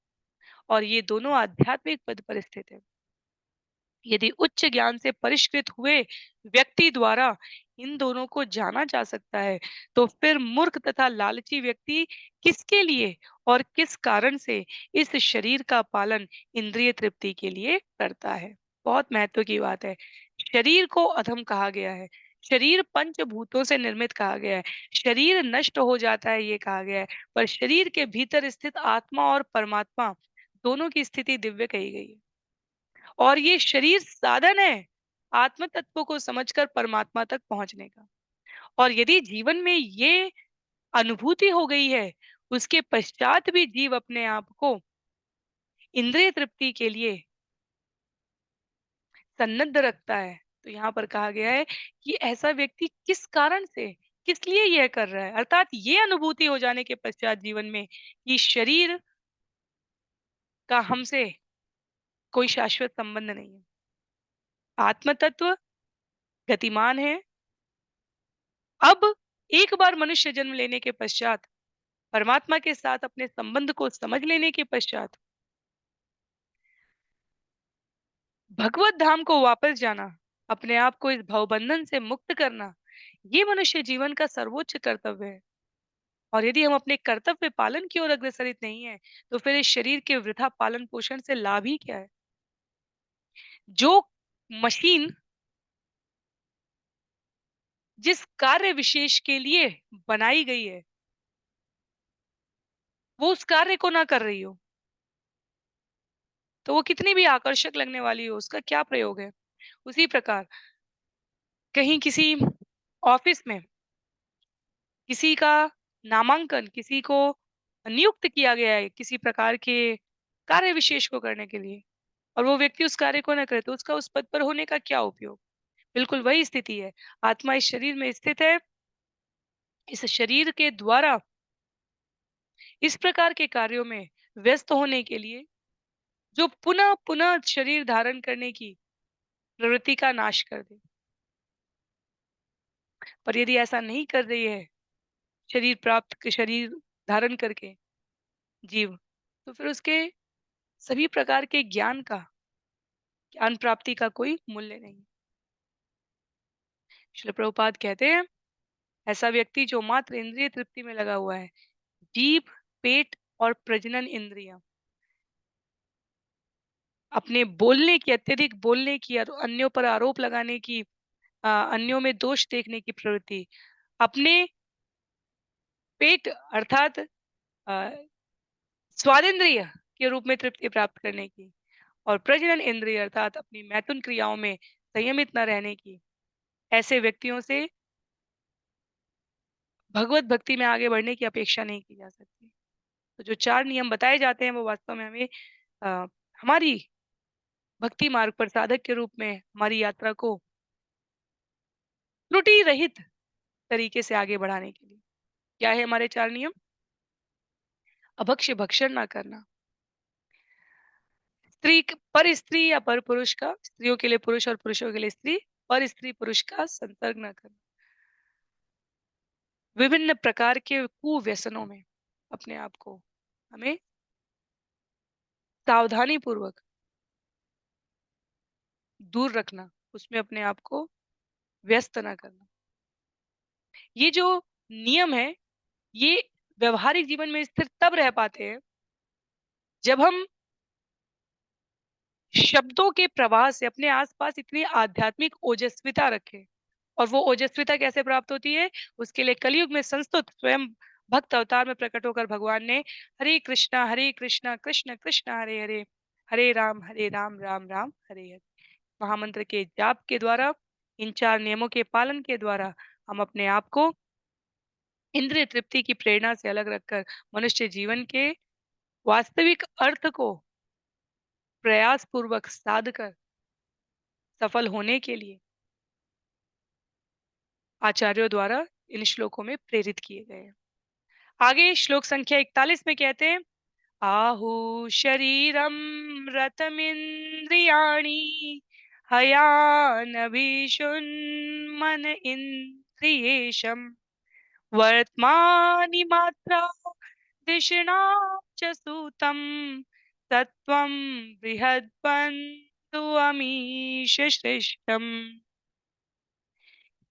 और ये दोनों आध्यात्मिक पद पर स्थित है। यदि उच्च ज्ञान से परिष्कृत हुए व्यक्ति द्वारा इन दोनों को जाना जा सकता है, तो फिर मूर्ख तथा लालची व्यक्ति किसके लिए और किस कारण से इस शरीर का पालन इंद्रिय तृप्ति के लिए करता है? बहुत महत्व की बात है। शरीर को अधम कहा गया है। शरीर पंचभूतों से निर्मित कहा गया है। शरीर नष्ट हो जाता है ये कहा गया है, पर शरीर के भीतर स्थित आत्मा और परमात्मा दोनों की स्थिति दिव्य कही गई है। और ये शरीर साधन है आत्म तत्व को समझकर परमात्मा तक पहुंचने का। और यदि जीवन में ये अनुभूति हो गई है, उसके पश्चात भी जीव अपने आप को इंद्रिय तृप्ति के लिए सन्नद्ध रखता है, तो यहाँ पर कहा गया है कि ऐसा व्यक्ति किस कारण से, किस लिए यह कर रहा है। अर्थात ये अनुभूति हो जाने के पश्चात जीवन में कि शरीर का हमसे कोई शाश्वत संबंध नहीं है। आत्म तत्व गतिमान है। अब एक बार मनुष्य जन्म लेने के पश्चात परमात्मा के साथ अपने संबंध को समझ लेने के पश्चात भगवत धाम को वापस जाना, अपने आप को इस भवबंधन से मुक्त करना, ये मनुष्य जीवन का सर्वोच्च कर्तव्य है। और यदि हम अपने कर्तव्य पालन की ओर अग्रसरित नहीं है, तो फिर इस शरीर के वृथा पालन पोषण से लाभ ही क्या है? जो मशीन जिस कार्य विशेष के लिए बनाई गई है, वो उस कार्य को ना कर रही हो, तो वो कितनी भी आकर्षक लगने वाली हो, उसका क्या प्रयोग है? उसी प्रकार कहीं किसी ऑफिस में किसी का नामांकन, किसी को नियुक्त किया गया है किसी प्रकार के कार्य विशेष को करने के लिए और वो व्यक्ति उस कार्य को न करे, तो उसका उस पद पर होने का क्या उपयोग? बिल्कुल वही स्थिति है। आत्मा इस शरीर में स्थित है। इस शरीर के द्वारा इस प्रकार के कार्यों में व्यस्त होने के लिए जो पुनः-पुनः शरीर धारण करने की प्रवृत्ति का नाश कर दे। पर यदि ऐसा नहीं कर रही है, शरीर धारण करके जीव, तो फिर उसके सभी प्रकार के ज्ञान प्राप्ति का कोई मूल्य नहीं। श्रील प्रभुपाद कहते हैं, ऐसा व्यक्ति जो मात्र इंद्रिय तृप्ति में लगा हुआ है, जीभ, पेट और प्रजनन इंद्रियां, अपने बोलने की, अत्यधिक बोलने की और अन्यों पर आरोप लगाने की, अन्यों में दोष देखने की प्रवृत्ति, अपने पेट अर्थात स्वादेंद्रिय के रूप में तृप्ति प्राप्त करने की और प्रजनन इंद्रिय अर्थात अपनी मैथुन क्रियाओं में संयमित न रहने की, ऐसे व्यक्तियों से भगवत भक्ति में आगे बढ़ने की अपेक्षा नहीं की जा सकती। तो जो 4 नियम बताए जाते हैं वो वास्तव में हमें अ, हमारी भक्ति मार्ग पर साधक के रूप में हमारी यात्रा को त्रुटि रहित तरीके से आगे बढ़ाने के लिए। क्या है हमारे 4 नियम? अभक्ष्य भक्षण ना करना, पर स्त्री या पर पुरुष का, स्त्रियों के लिए पुरुष और पुरुषों के लिए स्त्री, पर स्त्री पुरुष का संसर्ग ना करना, विभिन्न प्रकार के कुव्यसनों में अपने आप को हमें सावधानी पूर्वक दूर रखना, उसमें अपने आप को व्यस्त ना करना। ये जो नियम है, ये व्यावहारिक जीवन में स्थिर तब रह पाते हैं, जब हम शब्दों के प्रवाह से अपने आस-पास इतनी आध्यात्मिक ओजस्विता रखें। और वो ओजस्विता कैसे प्राप्त होती है? उसके लिए कलयुग में संस्तुत स्वयं भक्त अवतार में प्रकट होकर भगवान ने हरे कृष्णा, कृष्ण कृष्ण हरे हरे, हरे राम, राम राम हरे हरे। महामंत्र के जाप के द्वारा, इन 4 नियमों के पालन के द्वारा हम अपने आप को इंद्रिय तृप्ति की प्रेरणा से अलग रखकर मनुष्य जीवन के वास्तविक अर्थ को प्रयास पूर्वक साध कर सफल होने के लिए आचार्यों द्वारा इन श्लोकों में प्रेरित किए गए हैं। आगे श्लोक संख्या 41 में कहते हैं, आहु शरीरम रतमिंद्रियाणि हयानभीषुन्मन इंद्रियेशम वर्त्मानि मात्रा दिशणा च सूतम सत्वं बृहद्बंधु अमीश श्रेष्ठम।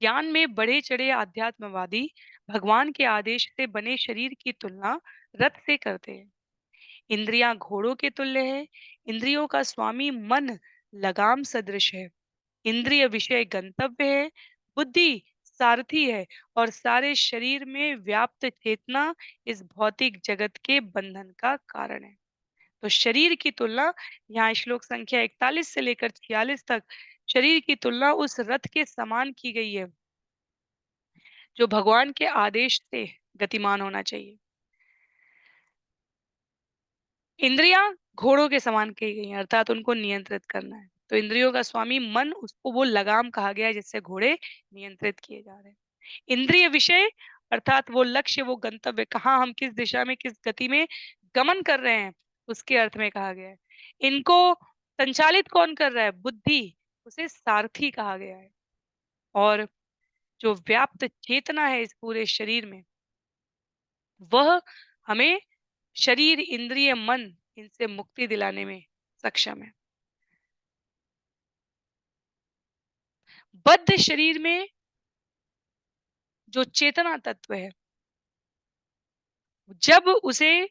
ज्ञान में बढ़े चढ़े आध्यात्मवादी भगवान के आदेश से बने शरीर की तुलना रथ से करते हैं। इंद्रियां घोड़ों के तुल्य है। इंद्रियों का स्वामी मन लगाम सदृश है। इंद्रिय विषय गंतव्य है। बुद्धि सारथी है। और सारे शरीर में व्याप्त चेतना इस भौतिक जगत के बंधन का कारण है। तो शरीर की तुलना यहाँ श्लोक संख्या 41 से लेकर 46 तक शरीर की तुलना उस रथ के समान की गई है, जो भगवान के आदेश से गतिमान होना चाहिए। इंद्रियां घोड़ों के समान कही गई हैं, अर्थात उनको नियंत्रित करना है। तो इंद्रियों का स्वामी मन, उसको वो लगाम कहा गया है जिससे घोड़े नियंत्रित किए जा रहे हैं। इंद्रिय विषय अर्थात वो लक्ष्य, वो गंतव्य, कहाँ हम किस दिशा में किस गति में गमन कर रहे हैं, उसके अर्थ में कहा गया है। इनको संचालित कौन कर रहा है? बुद्धि, उसे सारथी कहा गया है। और जो व्याप्त चेतना है इस पूरे शरीर में, वह हमें शरीर, इंद्रिय, मन, इनसे मुक्ति दिलाने में सक्षम है। बद्ध शरीर में जो चेतना तत्व है, जब उसे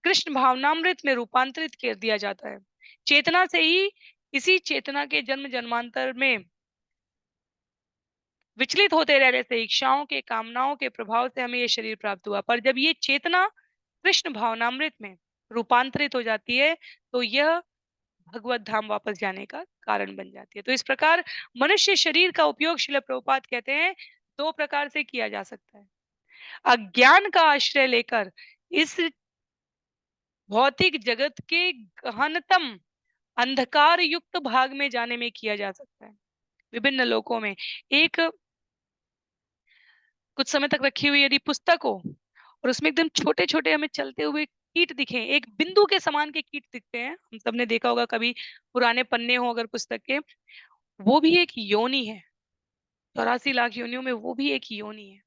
कृष्ण भावनामृत में रूपांतरित कर दिया जाता है, चेतना से ही, इसी चेतना के जन्म जन्मांतर में विचलित होते रहने से, इच्छाओं के, कामनाओं के प्रभाव से हमें ये शरीर प्राप्त हुआ। पर जब ये चेतना कृष्ण भावनामृत में रूपांतरित हो जाती है, तो यह भगवत धाम वापस जाने का कारण बन जाती है। तो इस प्रकार मनुष्य शरीर का उपयोग, श्रील प्रभुपाद कहते हैं, 2 प्रकार से किया जा सकता है। अज्ञान का आश्रय लेकर इस भौतिक जगत के गहनतम अंधकार युक्त भाग में जाने में किया जा सकता है। विभिन्न लोकों में एक कुछ समय तक रखी हुई यदि पुस्तक हो और उसमें एकदम छोटे-छोटे हमें चलते हुए कीट दिखें, एक बिंदु के समान के कीट दिखते हैं। हम सबने देखा होगा कभी, पुराने पन्ने हो अगर पुस्तक के, वो भी एक योनि है। 84 लाख योनियों में वो भी एक योनि है।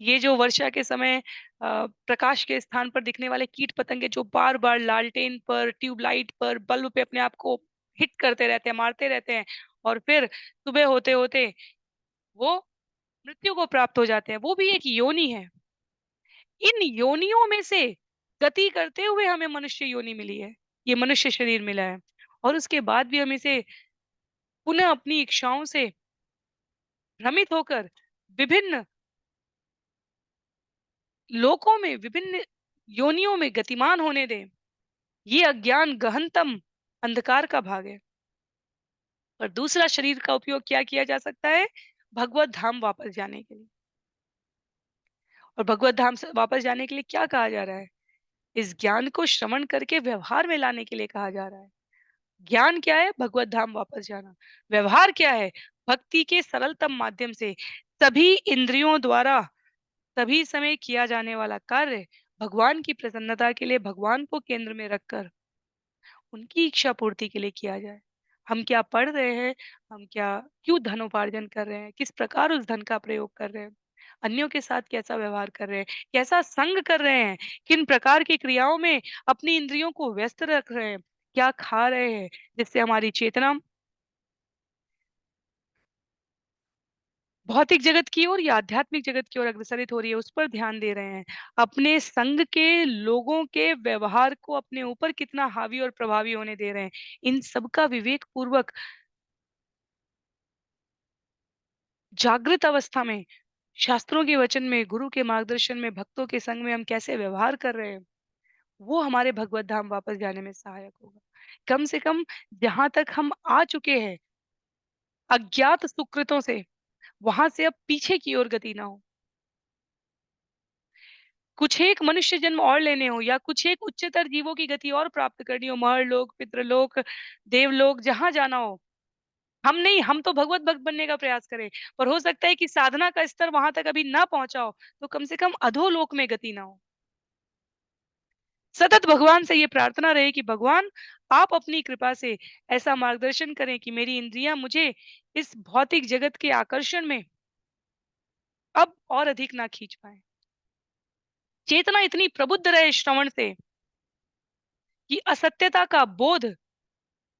ये जो वर्षा के समय प्रकाश के स्थान पर दिखने वाले कीट-पतंगे जो बार-बार लालटेन पर, ट्यूबलाइट पर, बल्ब पे अपने आप को हिट करते रहते हैं, मारते रहते हैं और फिर सुबह होते-होते वो मृत्यु को प्राप्त हो जाते हैं, वो भी एक योनि है। इन योनियों में से गति करते हुए हमें मनुष्य योनि मिली है, ये मनुष्य शरीर मिला है। और उसके बाद भी हम इसे पुनः अपनी इच्छाओं से भ्रमित होकर विभिन्न लोकों में, विभिन्न योनियों में गतिमान होने दें। ये अज्ञान गहनतम अंधकार का भाग है। और दूसरा शरीर का उपयोग क्या किया जा सकता है? भगवत धाम वापस जाने के लिए। और भगवत धाम से वापस जाने के लिए क्या कहा जा रहा है? इस ज्ञान को श्रवण करके व्यवहार में लाने के लिए कहा जा रहा है। ज्ञान क्या है? भगवत धाम वापस जाना। व्यवहार क्या है? भक्ति के सरलतम माध्यम से सभी इंद्रियों द्वारा सभी समय किया जाने वाला कार्य भगवान की प्रसन्नता के लिए, भगवान को केंद्र में रखकर उनकी इच्छा पूर्ति के लिए किया जाए। हम क्या पढ़ रहे हैं, हम क्या क्यों धनोपार्जन कर रहे हैं, किस प्रकार उस धन का प्रयोग कर रहे हैं, अन्यों के साथ कैसा व्यवहार कर रहे हैं, कैसा संग कर रहे हैं, किन प्रकार की क्रियाओं में अपनी इंद्रियों को व्यस्त रख रहे हैं, क्या खा रहे हैं, जिससे हमारी चेतना भौतिक जगत की ओर या आध्यात्मिक जगत की ओर अग्रसरित हो रही है, उस पर ध्यान दे रहे हैं। अपने संग के लोगों के व्यवहार को अपने ऊपर कितना हावी और प्रभावी होने दे रहे हैं। इन सब का विवेक पूर्वक जागृत अवस्था में, शास्त्रों के वचन में, गुरु के मार्गदर्शन में, भक्तों के संग में हम कैसे व्यवहार कर रहे हैं, वो हमारे भगवत धाम वापस जाने में सहायक होगा। कम से कम जहाँ तक हम आ चुके हैं, अज्ञात सुकृतों से, वहाँ से अब पीछे की ओर गति ना हो। कुछ एक मनुष्य जन्म और लेने हो या कुछ एक उच्चतर जीवों की गति और प्राप्त करनी हो, महरलोक, पितृलोक, देवलोक, जहाँ जाना हो। हम नहीं, हम तो भगवत भक्त बनने का प्रयास करें, पर हो सकता है कि साधना का स्तर वहाँ तक अभी ना पहुँचा हो, तो कम से कम अधोलोक में गति ना हो। सतत भगवान से ये प्रार्थना रहे कि भगवान, आप अपनी कृपा से ऐसा मार्गदर्शन करें कि मेरी इंद्रियाँ मुझे इस भौतिक जगत के आकर्षण में अब और अधिक ना खींच पाएँ। चेतना इतनी प्रबुद्ध रहे श्रवण से कि असत्यता का बोध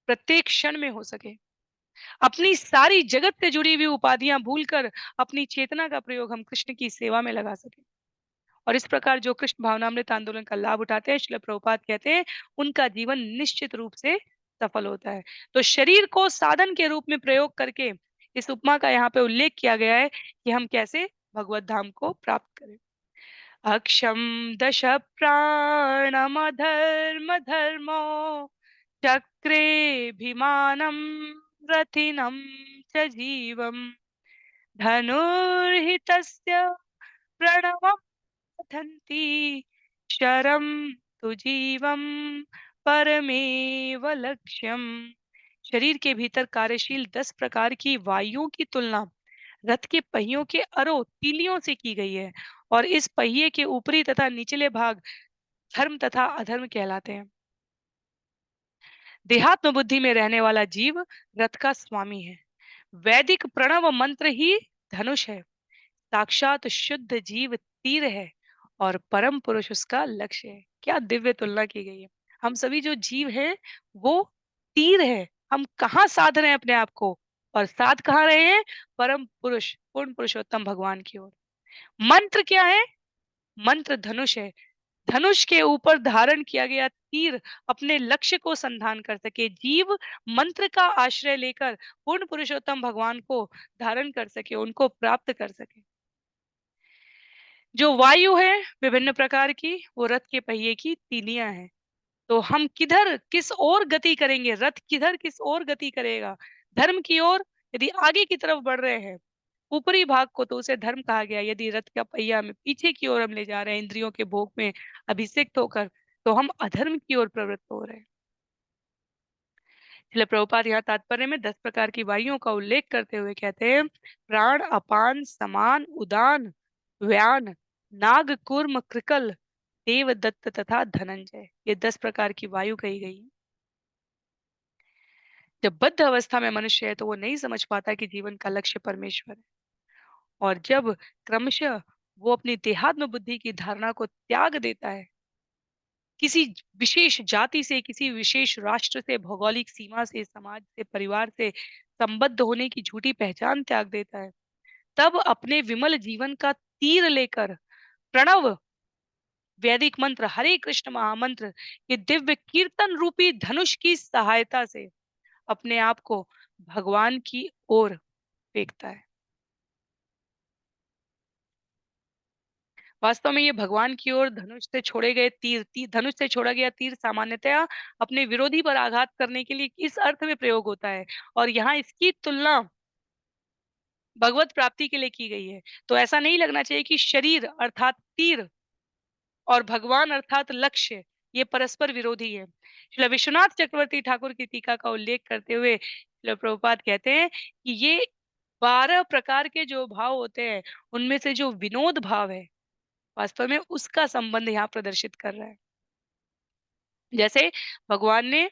प्रत्येक क्षण में हो सके। अपनी सारी जगत से जुड़ी हुई उपाधियां भूलकर अपनी चेतना का प्रयोग हम कृष्ण की सेवा में लगा सके। और इस प्रकार जो कृष्ण भावनामृत आंदोलन का लाभ उठाते हैं, श्रील प्रभुपाद कहते हैं, उनका जीवन निश्चित रूप से सफल होता है। तो शरीर को साधन के रूप में प्रयोग करके इस उपमा का यहाँ पे उल्लेख किया गया है कि हम कैसे भगवत धाम को प्राप्त करें। अक्षम दश प्राणमधर्म धर्मो चक्रे भीमानं रथिनं च जीवम् धनुर्हितस्य प्रणवं पठन्ति शरं तु जीवं परमेव लक्ष्यम्। शरीर के भीतर कार्यशील 10 प्रकार की वायुओं की तुलना रथ के पहियों के अरो तीलियों से की गई है, और इस पहिए के ऊपरी तथा निचले भाग धर्म तथा अधर्म कहलाते हैं। देहात्म बुद्धि में रहने वाला जीव रथ का स्वामी है। वैदिक प्रणव मंत्र ही धनुष है। साक्षात शुद्ध जीव तीर है और परम पुरुष उसका लक्ष्य है। क्या दिव्य तुलना की गई है। हम सभी जो जीव हैं वो तीर है। हम कहाँ साध रहे हैं अपने आप को, और साध कहाँ रहे हैं, परम पुरुष पूर्ण पुरुषोत्तम भगवान की ओर। मंत्र क्या है, मंत्र धनुष है। धनुष के ऊपर धारण किया गया तीर अपने लक्ष्य को संधान कर सके। जीव मंत्र का आश्रय लेकर पूर्ण पुरुषोत्तम भगवान को धारण कर सके, उनको प्राप्त कर सके। जो वायु है विभिन्न प्रकार की, वो रथ के पहिए की तीलियां हैं। तो हम किधर किस ओर गति करेंगे, रथ किधर किस ओर गति करेगा, धर्म की ओर। यदि आगे की तरफ बढ़ रहे हैं, ऊपरी भाग को, तो उसे धर्म कहा गया। यदि रथ का पहिया में पीछे की ओर हम ले जा रहे हैं, इंद्रियों के भोग में अभिषिक्त होकर, तो हम अधर्म की ओर प्रवृत्त हो रहे हैं। इसलिए प्रभुपाद यहाँ तात्पर्य में 10 प्रकार की वायुओं का उल्लेख करते हुए कहते हैं, प्राण, अपान, समान, उदान, व्यान, नाग, कूर्म, कृकल, देवदत्त तथा धनंजय, ये 10 प्रकार की वायु कही गई है। जब बद्ध अवस्था में मनुष्य है तो वो नहीं समझ पाता कि जीवन का लक्ष्य परमेश्वर है। और जब क्रमशः वो अपनी देहात्म बुद्धि की धारणा को त्याग देता है, किसी विशेष जाति से, किसी विशेष राष्ट्र से, भौगोलिक सीमा से, समाज से, परिवार से संबद्ध होने की झूठी पहचान त्याग देता है, तब अपने विमल जीवन का तीर लेकर प्रणव वैदिक मंत्र हरे कृष्ण महामंत्र के दिव्य कीर्तन रूपी धनुष की सहायता से अपने आप को भगवान की ओर फेंकता है। वास्तव में ये भगवान की ओर धनुष से छोड़े गए धनुष से छोड़ा गया तीर सामान्यतया अपने विरोधी पर आघात करने के लिए इस अर्थ में प्रयोग होता है, और यहाँ इसकी तुलना भगवत प्राप्ति के लिए की गई है। तो ऐसा नहीं लगना चाहिए कि शरीर अर्थात तीर और भगवान अर्थात लक्ष्य ये परस्पर विरोधी है। श्रील विश्वनाथ चक्रवर्ती ठाकुर की टीका का उल्लेख करते हुए श्रील प्रभुपाद कहते हैं कि ये 12 प्रकार के जो भाव होते हैं, उनमें से जो विनोद भाव है, वास्तव में उसका संबंध यहाँ प्रदर्शित कर रहा है। जैसे भगवान ने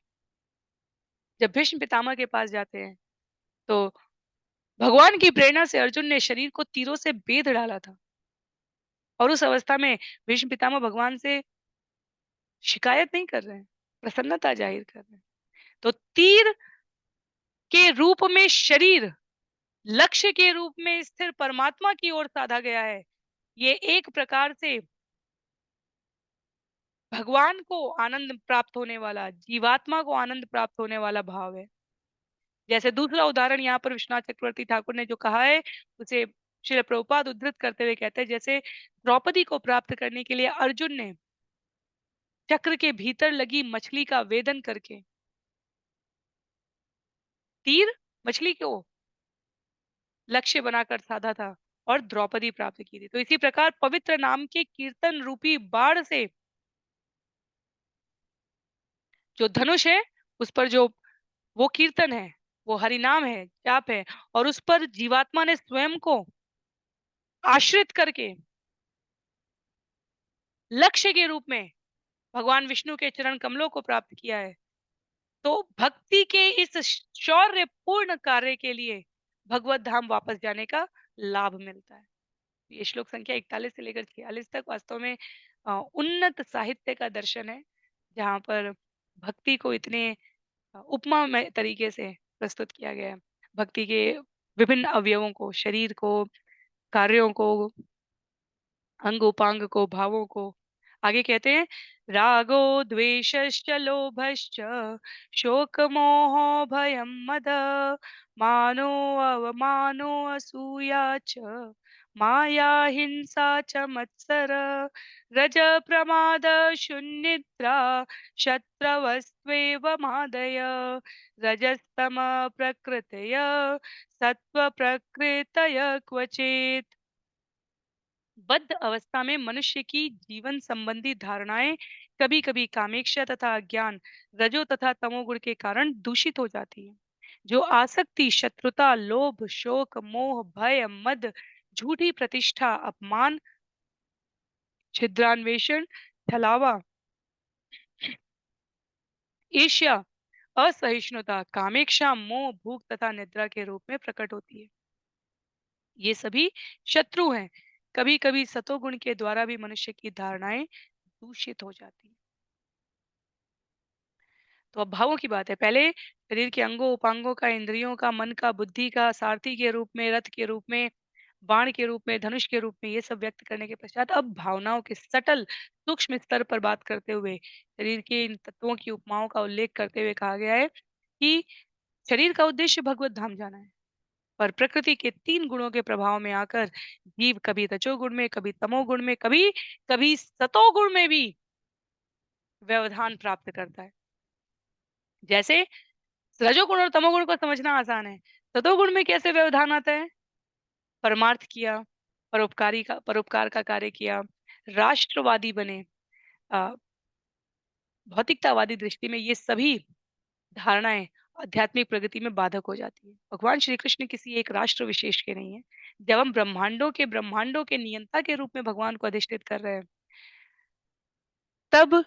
जब भीष्म पितामह के पास जाते हैं, तो भगवान की प्रेरणा से अर्जुन ने शरीर को तीरों से बेध डाला था, और उस अवस्था में भीष्म पितामह भगवान से शिकायत नहीं कर रहे हैं, प्रसन्नता जाहिर कर रहे हैं। तो तीर के रूप में शरीर लक्ष्य के रूप में स्थिर परमात्मा की ओर साधा गया है। ये एक प्रकार से भगवान को आनंद प्राप्त होने वाला, जीवात्मा को आनंद प्राप्त होने वाला भाव है। जैसे दूसरा उदाहरण यहाँ पर विश्वनाथ चक्रवर्ती ठाकुर ने जो कहा है, उसे श्रील प्रभुपाद उद्धृत करते हुए कहते हैं, जैसे द्रौपदी को प्राप्त करने के लिए अर्जुन ने चक्र के भीतर लगी मछली का वेदन करके तीर मछली को लक्ष्य बनाकर साधा था और द्रौपदी प्राप्त की थी। तो इसी प्रकार पवित्र नाम के कीर्तन रूपी बाण से जो धनुष है, उस पर जो वो कीर्तन है, वो हरि नाम है, जाप है, और उस पर जीवात्मा ने स्वयं को आश्रित करके लक्ष्य के रूप में भगवान विष्णु के चरण कमलों को प्राप्त किया है। तो भक्ति के इस शौर्यपूर्ण कार्य के लिए भगवत धाम वापस जाने का लाभ मिलता है। ये श्लोक संख्या 41 से लेकर 46 तक वास्तव में उन्नत साहित्य का दर्शन है, जहाँ पर भक्ति को इतने उपमामय तरीके से प्रस्तुत किया गया है। भक्ति के विभिन्न अवयवों को, शरीर को, कार्यों को, अंग उपांग को, भावों को। आगे कहते हैं, रागो द्वेषश्च लोभश्च शोक मोहो भयम मद मानो अवमानो असूया च माया हिंसा च मत्सर रज प्रमाद शून्यत्रा शत्रवस्त्वेव मादय रजस्तम प्रकृतय सत्व प्रकृतय क्वचित्। बद्ध अवस्था में मनुष्य की जीवन संबंधी धारणाएं कभी-कभी कामेक्षा तथा अज्ञान, रजो तथा तमोगुण के कारण दूषित हो जाती है। जो आसक्ति, शत्रुता, लोभ, शोक, मोह, भय, मद, झूठी प्रतिष्ठा, अपमान, छिद्रान्वेषण, छलावा, ईर्ष्या, असहिष्णुता, कामेक्षा, मोह, भूख तथा निद्रा के रूप में प्रकट होती है, ये सभी शत्रु हैं। कभी-कभी सतोगुण के द्वारा भी मनुष्य की धारणाएं दूषित हो जाती हैं। तो अब भावों की बात है। पहले शरीर के अंगों उपांगों का, इंद्रियों का, मन का, बुद्धि का सारथी के रूप में, रथ के रूप में, बाण के रूप में, धनुष के रूप में, ये सब व्यक्त करने के पश्चात अब भावनाओं के सटल सूक्ष्म स्तर पर बात करते हुए शरीर के इन तत्वों की उपमाओं का उल्लेख करते हुए कहा गया है कि शरीर का उद्देश्य भगवत धाम जाना है, पर प्रकृति के 3 गुणों के प्रभाव में आकर जीव कभी रजोगुण में, कभी तमोगुण में, कभी कभी सतोगुण में भी व्यवधान प्राप्त करता है। जैसे रजोगुण और तमोगुण को समझना आसान है। सतोगुण में कैसे व्यवधान आता है? परमार्थ किया, परोपकार का कार्य किया, राष्ट्रवादी बने, अ, भौतिकतावादी दृष्टि में ये सभी धारणाएँ आध्यात्मिक प्रगति में बाधक हो जाती है। भगवान श्री कृष्ण किसी एक राष्ट्र विशेष के नहीं हैं। जब हम ब्रह्मांडों के नियंता के रूप में भगवान को अधिष्ठित कर रहे हैं, तब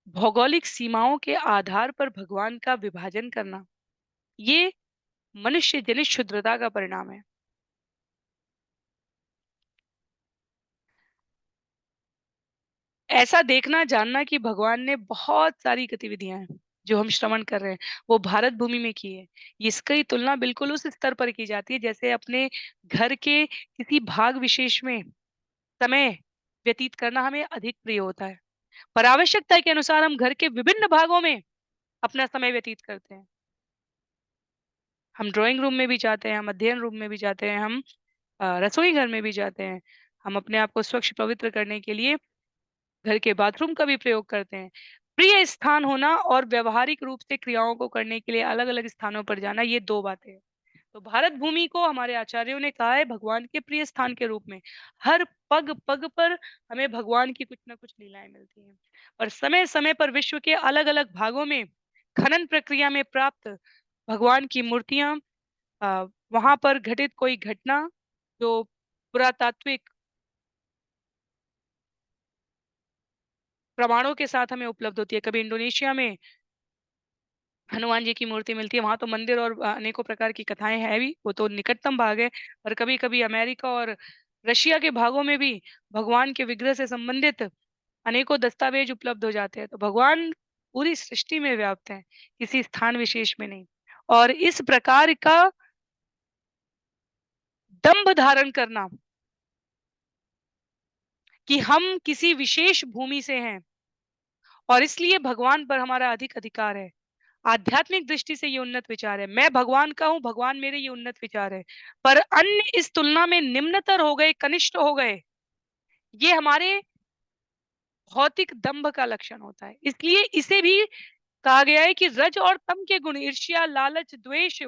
भौगोलिक सीमाओं के आधार पर भगवान का विभाजन करना, ये मनुष्य जनित क्षुद्रता का परिणाम है। ऐसा देखना जानना कि भगवान ने बहुत सारी गतिविधियां हैं जो हम श्रवण कर रहे हैं, वो भारत भूमि में की है। इसकी तुलना बिल्कुल उस स्तर पर की जाती है जैसे अपने घर के किसी भाग विशेष में समय व्यतीत करना हमें अधिक प्रिय होता है। पर आवश्यकता के अनुसार हम घर के विभिन्न भागों में अपना समय व्यतीत करते हैं। हम ड्राइंग रूम में भी जाते हैं, हम अध्ययन रूम में भी जाते हैं, हम रसोई घर में भी जाते हैं, हम अपने आप को स्वच्छ पवित्र करने के लिए घर के बाथरूम का भी प्रयोग करते हैं। प्रिय स्थान होना और व्यावहारिक रूप से क्रियाओं को करने के लिए अलग-अलग स्थानों पर जाना, ये 2 बातें हैं। तो भारत भूमि को हमारे आचार्यों ने कहा है भगवान के प्रिय स्थान के रूप में। हर पग-पग पर हमें भगवान की कुछ न कुछ लीलाएँ मिलती हैं। और समय-समय पर विश्व के अलग-अलग भागों में खनन प्रक्रिया में प्राप्त भगवान की मूर्तियाँ, वहाँ पर घटित कोई घटना जो पुरातात्विक प्रमाणों के साथ हमें उपलब्ध होती है। कभी इंडोनेशिया में हनुमान जी की मूर्ति मिलती है, वहाँ तो मंदिर और अनेकों प्रकार की कथाएँ हैं भी, वो तो निकटतम भाग है। और कभी-कभी अमेरिका और रशिया के भागों में भी भगवान के विग्रह से संबंधित अनेकों दस्तावेज उपलब्ध हो जाते हैं। तो भगवान पूरी सृष्टि में व्याप्त हैं, किसी स्थान विशेष में नहीं। और इस प्रकार का दंभ धारण करना कि हम किसी विशेष भूमि से हैं और इसलिए भगवान पर हमारा अधिक अधिकार है। आध्यात्मिक दृष्टि से ये उन्नत विचार है। मैं भगवान का हूँ, भगवान मेरे, ये उन्नत विचार है। पर अन्य इस तुलना में निम्नतर हो गए, कनिष्ठ हो गए। ये हमारे भौतिक दंभ का लक्षण होता है। इसलिए इसे भी कहा गया है कि रज और तम के गुण ईर्ष्या, लालच, द्वेष,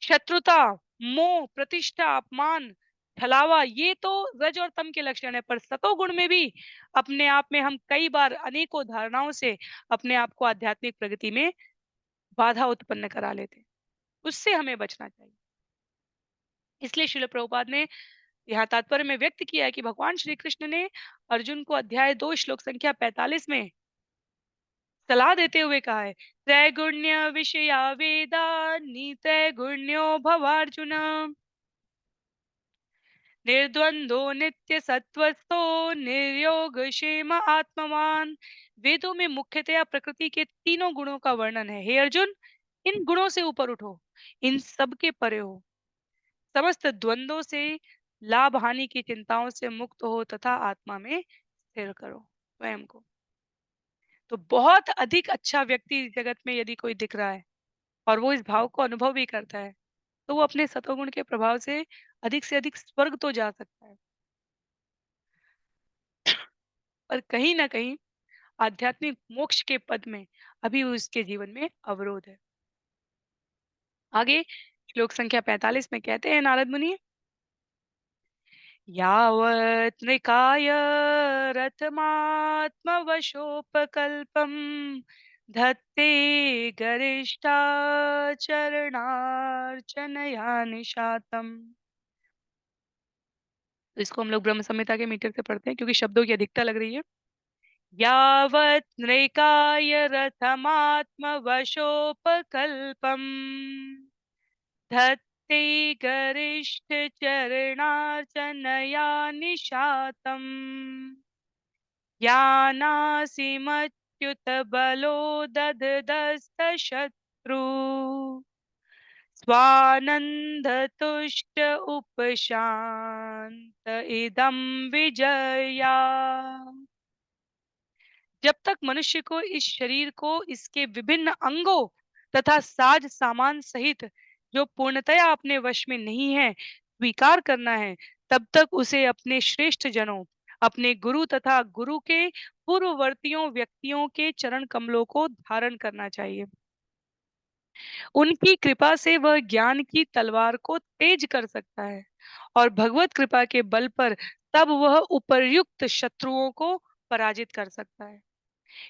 शत्रुता, मोह, प्रतिष्ठा, अपमान, छलावा, ये तो रज और तम के लक्षण है। पर सतोगुण में भी अपने आप में हम कई बार अनेकों धारणाओं से अपने आप को आध्यात्मिक प्रगति में बाधा उत्पन्न करा लेते हैं। उससे हमें बचना चाहिए। इसलिए श्रील प्रभुपाद ने यहाँ तात्पर्य में व्यक्त किया है कि भगवान श्री कृष्ण ने अर्जुन को अध्याय 2 श्लोक संख्या 45 में सलाह देते हुए कहा है, त्रैगुण्य विषया वेदा नित्रैगुण्यो भवार्जुन, निर्द्वंदो नित्य सत्वस्थो निर्योग क्षेम आत्मवान। वेदों में मुख्यतया प्रकृति के तीनों गुणों का वर्णन है। हे अर्जुन, इन गुणों से ऊपर उठो, इन सब के परे हो, समस्त द्वंद्वों से, लाभ हानि की चिंताओं से मुक्त हो तथा आत्मा में स्थिर करो स्वयं को। तो बहुत अधिक अच्छा व्यक्ति इस जगत में यदि कोई दिख रहा है और वो इस भाव को अनुभव भी करता है, तो वो अपने सतोगुण के प्रभाव से अधिक स्वर्ग तो जा सकता है। पर कहीं ना कहीं आध्यात्मिक मोक्ष के पद में अभी उसके जीवन में अवरोध है। आगे श्लोक संख्या 45 में कहते हैं नारद मुनि, यावत् नृकाय रथमात्मवशोपकल्पम् धत्ते गरिष्ठाचरणार्चनया निशातम्। तो इसको हम लोग ब्रह्म संहिता के मीटर से पढ़ते हैं क्योंकि शब्दों की अधिकता लग रही है। यावत् नृकाय रथमात्मवशोपकल्पम् धत्ते गरिष्ठचरणार्चनया निशातम्। यानासिमच्युतबलो दधदस्तशत्रु स्वानन्दतुष्ट उपशान्त इदं विजया। जब तक मनुष्य को इस शरीर को इसके विभिन्न अंगों तथा साज सामान सहित जो पूर्णतया अपने वश में नहीं है स्वीकार करना है, तब तक उसे अपने श्रेष्ठ जनों, अपने गुरु तथा गुरु के पूर्ववर्तियों व्यक्तियों के चरण कमलों को धारण करना चाहिए। उनकी कृपा से वह ज्ञान की तलवार को तेज कर सकता है और भगवत कृपा के बल पर तब वह उपर्युक्त शत्रुओं को पराजित कर सकता है।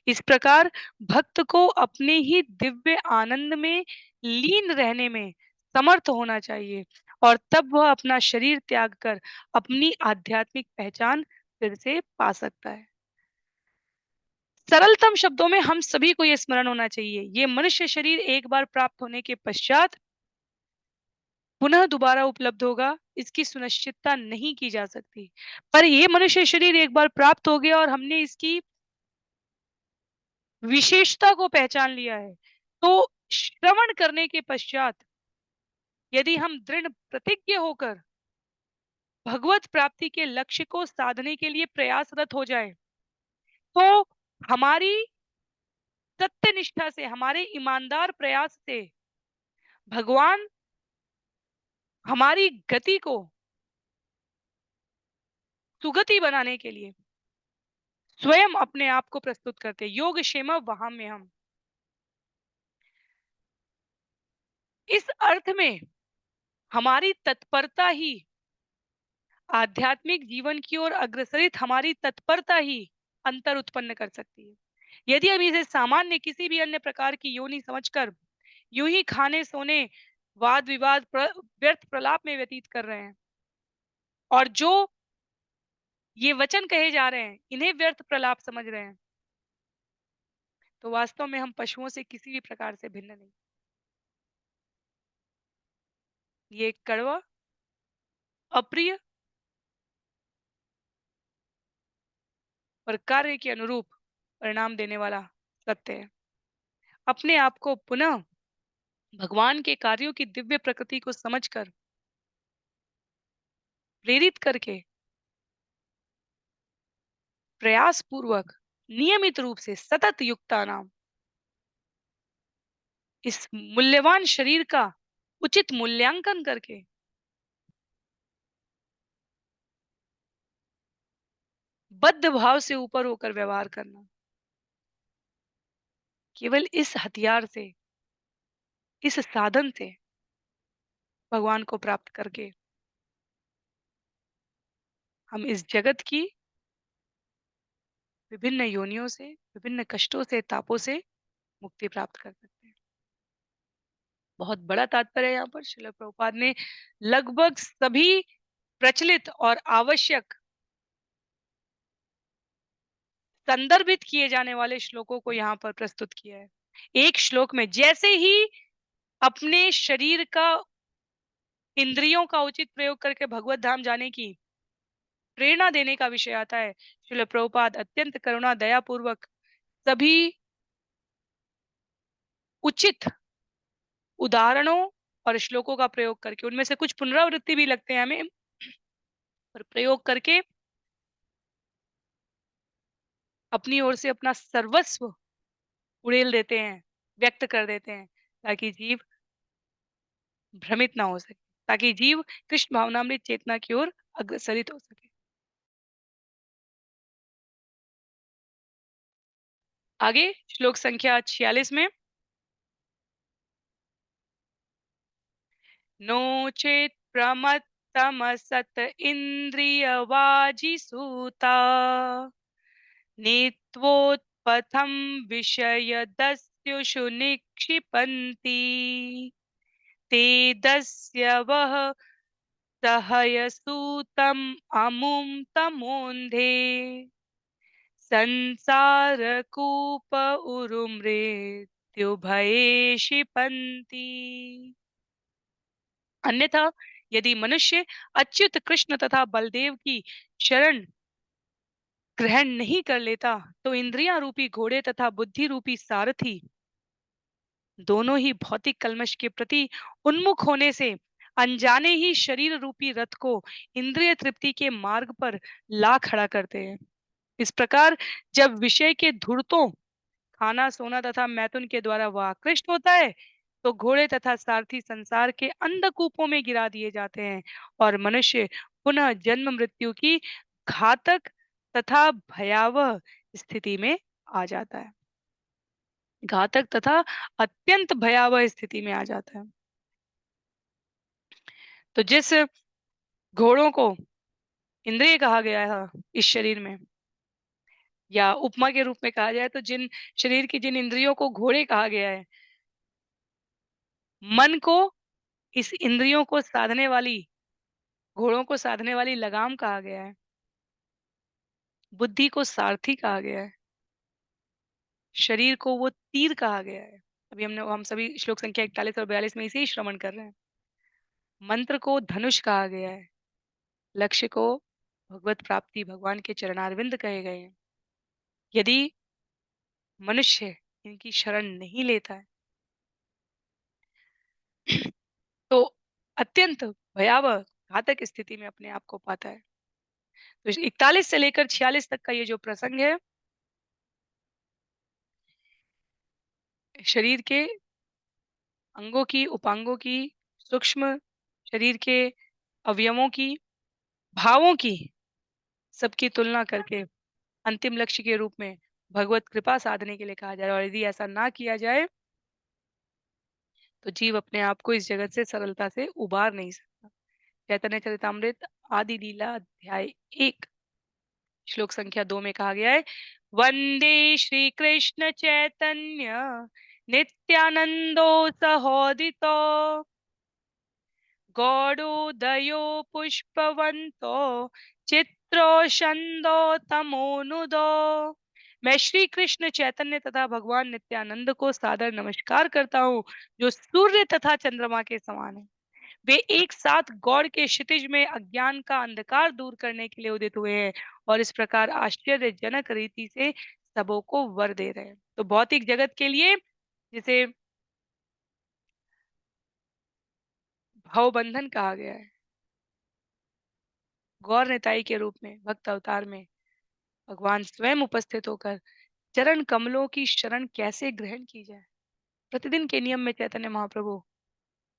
इस प्रकार भक्त को अपने ही दिव्य आनंद में लीन रहने में समर्थ होना चाहिए और तब वह अपना शरीर त्याग कर अपनी आध्यात्मिक पहचान फिर से पा सकता है। सरलतम शब्दों में हम सभी को यह स्मरण होना चाहिए, ये मनुष्य शरीर एक बार प्राप्त होने के पश्चात पुनः दोबारा उपलब्ध होगा, इसकी सुनिश्चितता नहीं की जा सकती। पर यह मनुष्य शरीर एक बार प्राप्त हो गया और हमने इसकी विशेषता को पहचान लिया है, तो श्रवण करने के पश्चात यदि हम दृढ़ प्रतिज्ञ होकर भगवत प्राप्ति के लक्ष्य को साधने के लिए प्रयासरत हो जाए, तो हमारी सत्यनिष्ठा से, हमारे ईमानदार प्रयास से भगवान हमारी गति को सुगति बनाने के लिए स्वयं अपने आप को प्रस्तुत करते, योग क्षेम वहां में हम इस अर्थ में हमारी तत्परता ही आध्यात्मिक जीवन की ओर अग्रसरित हमारी तत्परता ही अंतर उत्पन्न कर सकती है। यदि हम इसे सामान्य किसी भी अन्य प्रकार की योनि समझकर यूं ही खाने सोने वाद विवाद व्यर्थ प्रलाप में व्यतीत कर रहे हैं और जो ये वचन कहे जा रहे हैं इन्हें व्यर्थ प्रलाप समझ रहे हैं, तो वास्तव में हम पशुओं से किसी भी प्रकार से भिन्न नहीं। ये एक कड़वा, अप्रिय और कार्य के अनुरूप परिणाम देने वाला सत्य है। अपने आप को पुनः भगवान के कार्यों की दिव्य प्रकृति को समझकर प्रेरित करके, प्रयास पूर्वक, नियमित रूप से सतत युक्ता नाम इस मूल्यवान शरीर का उचित मूल्यांकन करके बद्ध भाव से ऊपर होकर व्यवहार करना। केवल इस हथियार से, इस साधन से भगवान को प्राप्त करके हम इस जगत की विभिन्न योनियों से, विभिन्न कष्टों से, तापों से मुक्ति प्राप्त कर सकते हैं। बहुत बड़ा तात्पर्य है यहाँ पर श्रील प्रभुपाद ने लगभग सभी प्रचलित और आवश्यक संदर्भित किए जाने वाले श्लोकों को यहाँ पर प्रस्तुत किया है। एक श्लोक में जैसे ही अपने शरीर का, इंद्रियों का उचित प्रयोग करके भगवत धाम जाने की प्रेरणा देने का विषय आता है, श्रील प्रभुपाद अत्यंत करुणा दया पूर्वक सभी उचित उदाहरणों और श्लोकों का प्रयोग करके, उनमें से कुछ पुनरावृत्ति भी लगते हैं हमें, पर प्रयोग करके अपनी ओर से अपना सर्वस्व उड़ेल देते हैं, व्यक्त कर देते हैं, ताकि जीव भ्रमित ना हो सके, ताकि जीव कृष्ण भावनामृत चेतना की ओर अग्रसरित हो सके। आगे श्लोक संख्या 46 में, नो चेत प्रमत्तमसत इंद्रियवाजिसूता नीत्वोत्पथं विषयदस्युषु निक्षिपन्ति ते दस्यवः सहयसूतम् अमुं तमोन्धे संसारकूप उरुमृत्युभये क्षिपन्ति। अन्यथा यदि मनुष्य अच्युत कृष्ण तथा बलदेव की शरण ग्रहण नहीं कर लेता, तो इंद्रियां रूपी घोड़े तथा बुद्धि रूपी सारथी दोनों ही भौतिक कल्मश के प्रति उन्मुख होने से अनजाने ही शरीर रूपी रथ को इंद्रिय तृप्ति के मार्ग पर ला खड़ा करते हैं। इस प्रकार जब विषय के धुर्तों, खाना सोना तथा मैथुन के द्वारा वह आकृष्ट होता है, तो घोड़े तथा सारथी संसार के अंधकूपों में गिरा दिए जाते हैं और मनुष्य पुनः जन्म मृत्यु की घातक तथा भयावह स्थिति में आ जाता है। घातक तथा अत्यंत भयावह स्थिति में आ जाता है। तो जिस घोड़ों को इंद्रिय कहा गया है इस शरीर में, या उपमा के रूप में कहा जाए तो जिन शरीर की जिन इंद्रियों को घोड़े कहा गया है, मन को इस इंद्रियों को साधने वाली, घोड़ों को साधने वाली लगाम कहा गया है, बुद्धि को सारथी कहा गया है, शरीर को वो तीर कहा गया है। अभी हम सभी श्लोक संख्या 41 और 42 में इसे ही श्रवण कर रहे हैं। मंत्र को धनुष कहा गया है, लक्ष्य को भगवत प्राप्ति, भगवान के चरणारविंद कहे गए हैं। यदि मनुष्य इनकी शरण नहीं लेता है तो अत्यंत भयावह घातक स्थिति में अपने आप को पाता है। तो 41 से लेकर 46 तक का ये जो प्रसंग है, शरीर के अंगों की, उपांगों की, सूक्ष्म शरीर के अवयवों की, भावों की, सबकी तुलना करके अंतिम लक्ष्य के रूप में भगवत कृपा साधने के लिए कहा जा रहा है। और यदि ऐसा ना किया जाए तो जीव अपने आप को इस जगत से सरलता से उबार नहीं सकता। चैतन्य चरितामृत आदि लीला अध्याय 1 श्लोक संख्या 2 में कहा गया है, वंदे श्री कृष्ण चैतन्य नित्यानंदो सहोदितो गौड़ोदयो पुष्पवंतो चित्रोषंदो तमोनुदो। मैं श्री कृष्ण चैतन्य तथा भगवान नित्यानंद को सादर नमस्कार करता हूँ, जो सूर्य तथा चंद्रमा के समान है। वे एक साथ गौड़ के क्षितिज में अज्ञान का अंधकार दूर करने के लिए उदित हुए हैं और इस प्रकार आश्चर्यजनक रीति से सबों को वर दे रहे हैं। तो भौतिक जगत के लिए जिसे भवबंधन कहा गया है, गौर निताई के रूप में भक्त अवतार में भगवान स्वयं उपस्थित होकर चरण कमलों की शरण कैसे ग्रहण की जाए। प्रतिदिन के नियम में चैतन्य महाप्रभु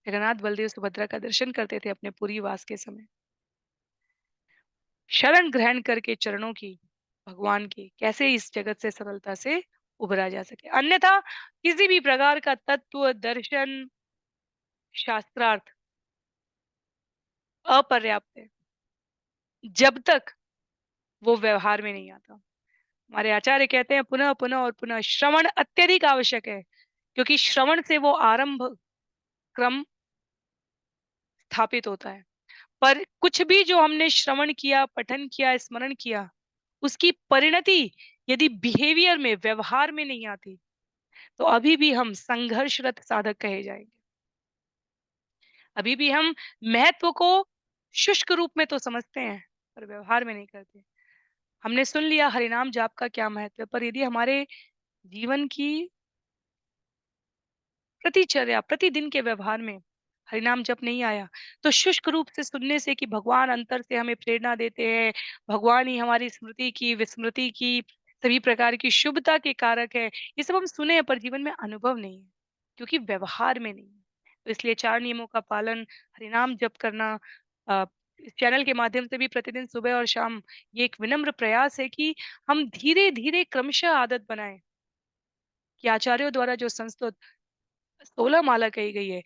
जगन्नाथ बलदेव सुभद्रा का दर्शन करते थे अपने पुरी वास के समय। शरण ग्रहण करके चरणों की भगवान की कैसे इस जगत से सरलता से उबरा जा सके, अन्यथा किसी भी प्रकार का तत्व दर्शन शास्त्रार्थ अपर्याप्त है जब तक वो व्यवहार में नहीं आता। हमारे आचार्य कहते हैं पुनः पुनः और पुनः श्रवण अत्यधिक आवश्यक है, क्योंकि श्रवण से वो आरंभ क्रम स्थापित होता है। पर कुछ भी जो हमने श्रवण किया, पठन किया, स्मरण किया, उसकी परिणति यदि बिहेवियर में, व्यवहार में नहीं आती, तो अभी भी हम संघर्षरत साधक कहे जाएंगे। अभी भी हम महत्व को शुष्क रूप में तो समझते हैं, पर व्यवहार में नहीं करते। हमने सुन लिया हरिनाम जाप का क्या महत्व है, पर यदि हमारे जीवन की प्रतिचर्या, प्रतिदिन के व्यवहार में हरिनाम जप नहीं आया, तो शुष्क रूप से सुनने से कि भगवान अंतर से हमें प्रेरणा देते हैं, भगवान ही हमारी स्मृति की, विस्मृति की, सभी प्रकार की शुभता के कारक है। ये सब हम सुने हैं पर जीवन में अनुभव नहीं है, क्योंकि व्यवहार में नहीं है। तो इसलिए 4 नियमों का पालन, हरिनाम जप करना इस चैनल के माध्यम से भी प्रतिदिन सुबह और शाम, ये एक विनम्र प्रयास है कि हम धीरे-धीरे क्रमशः आदत बनाएँ कि आचार्यों द्वारा जो संस्तुत 16 माला कही गई है,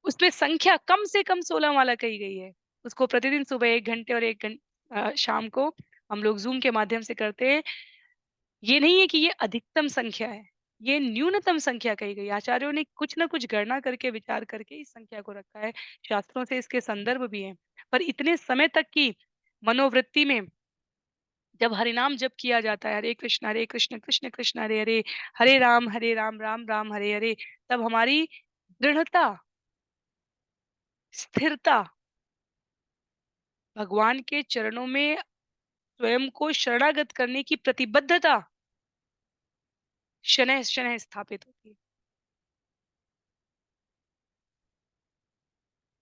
उसमें संख्या कम से कम 16 माला कही गई है। उसको प्रतिदिन सुबह 1 घंटे और शाम को हम लोग ज़ूम के माध्यम से करते हैं। ये नहीं है कि ये अधिकतम संख्या है, ये न्यूनतम संख्या कही गई है। आचार्यों ने कुछ न कुछ गणना करके, विचार करके इस संख्या को रखा है। शास्त्रों से इसके संदर्भ भी हैं। पर इतने समय तक की मनोवृत्ति में जब हरिनाम जप किया जाता है, हरे कृष्ण, कृष्ण कृष्ण हरे हरे, हरे राम, राम राम हरे हरे, तब हमारी दृढ़ता, स्थिरता, भगवान के चरणों में स्वयं को शरणागत करने की प्रतिबद्धता शनैः-शनैः स्थापित होती है।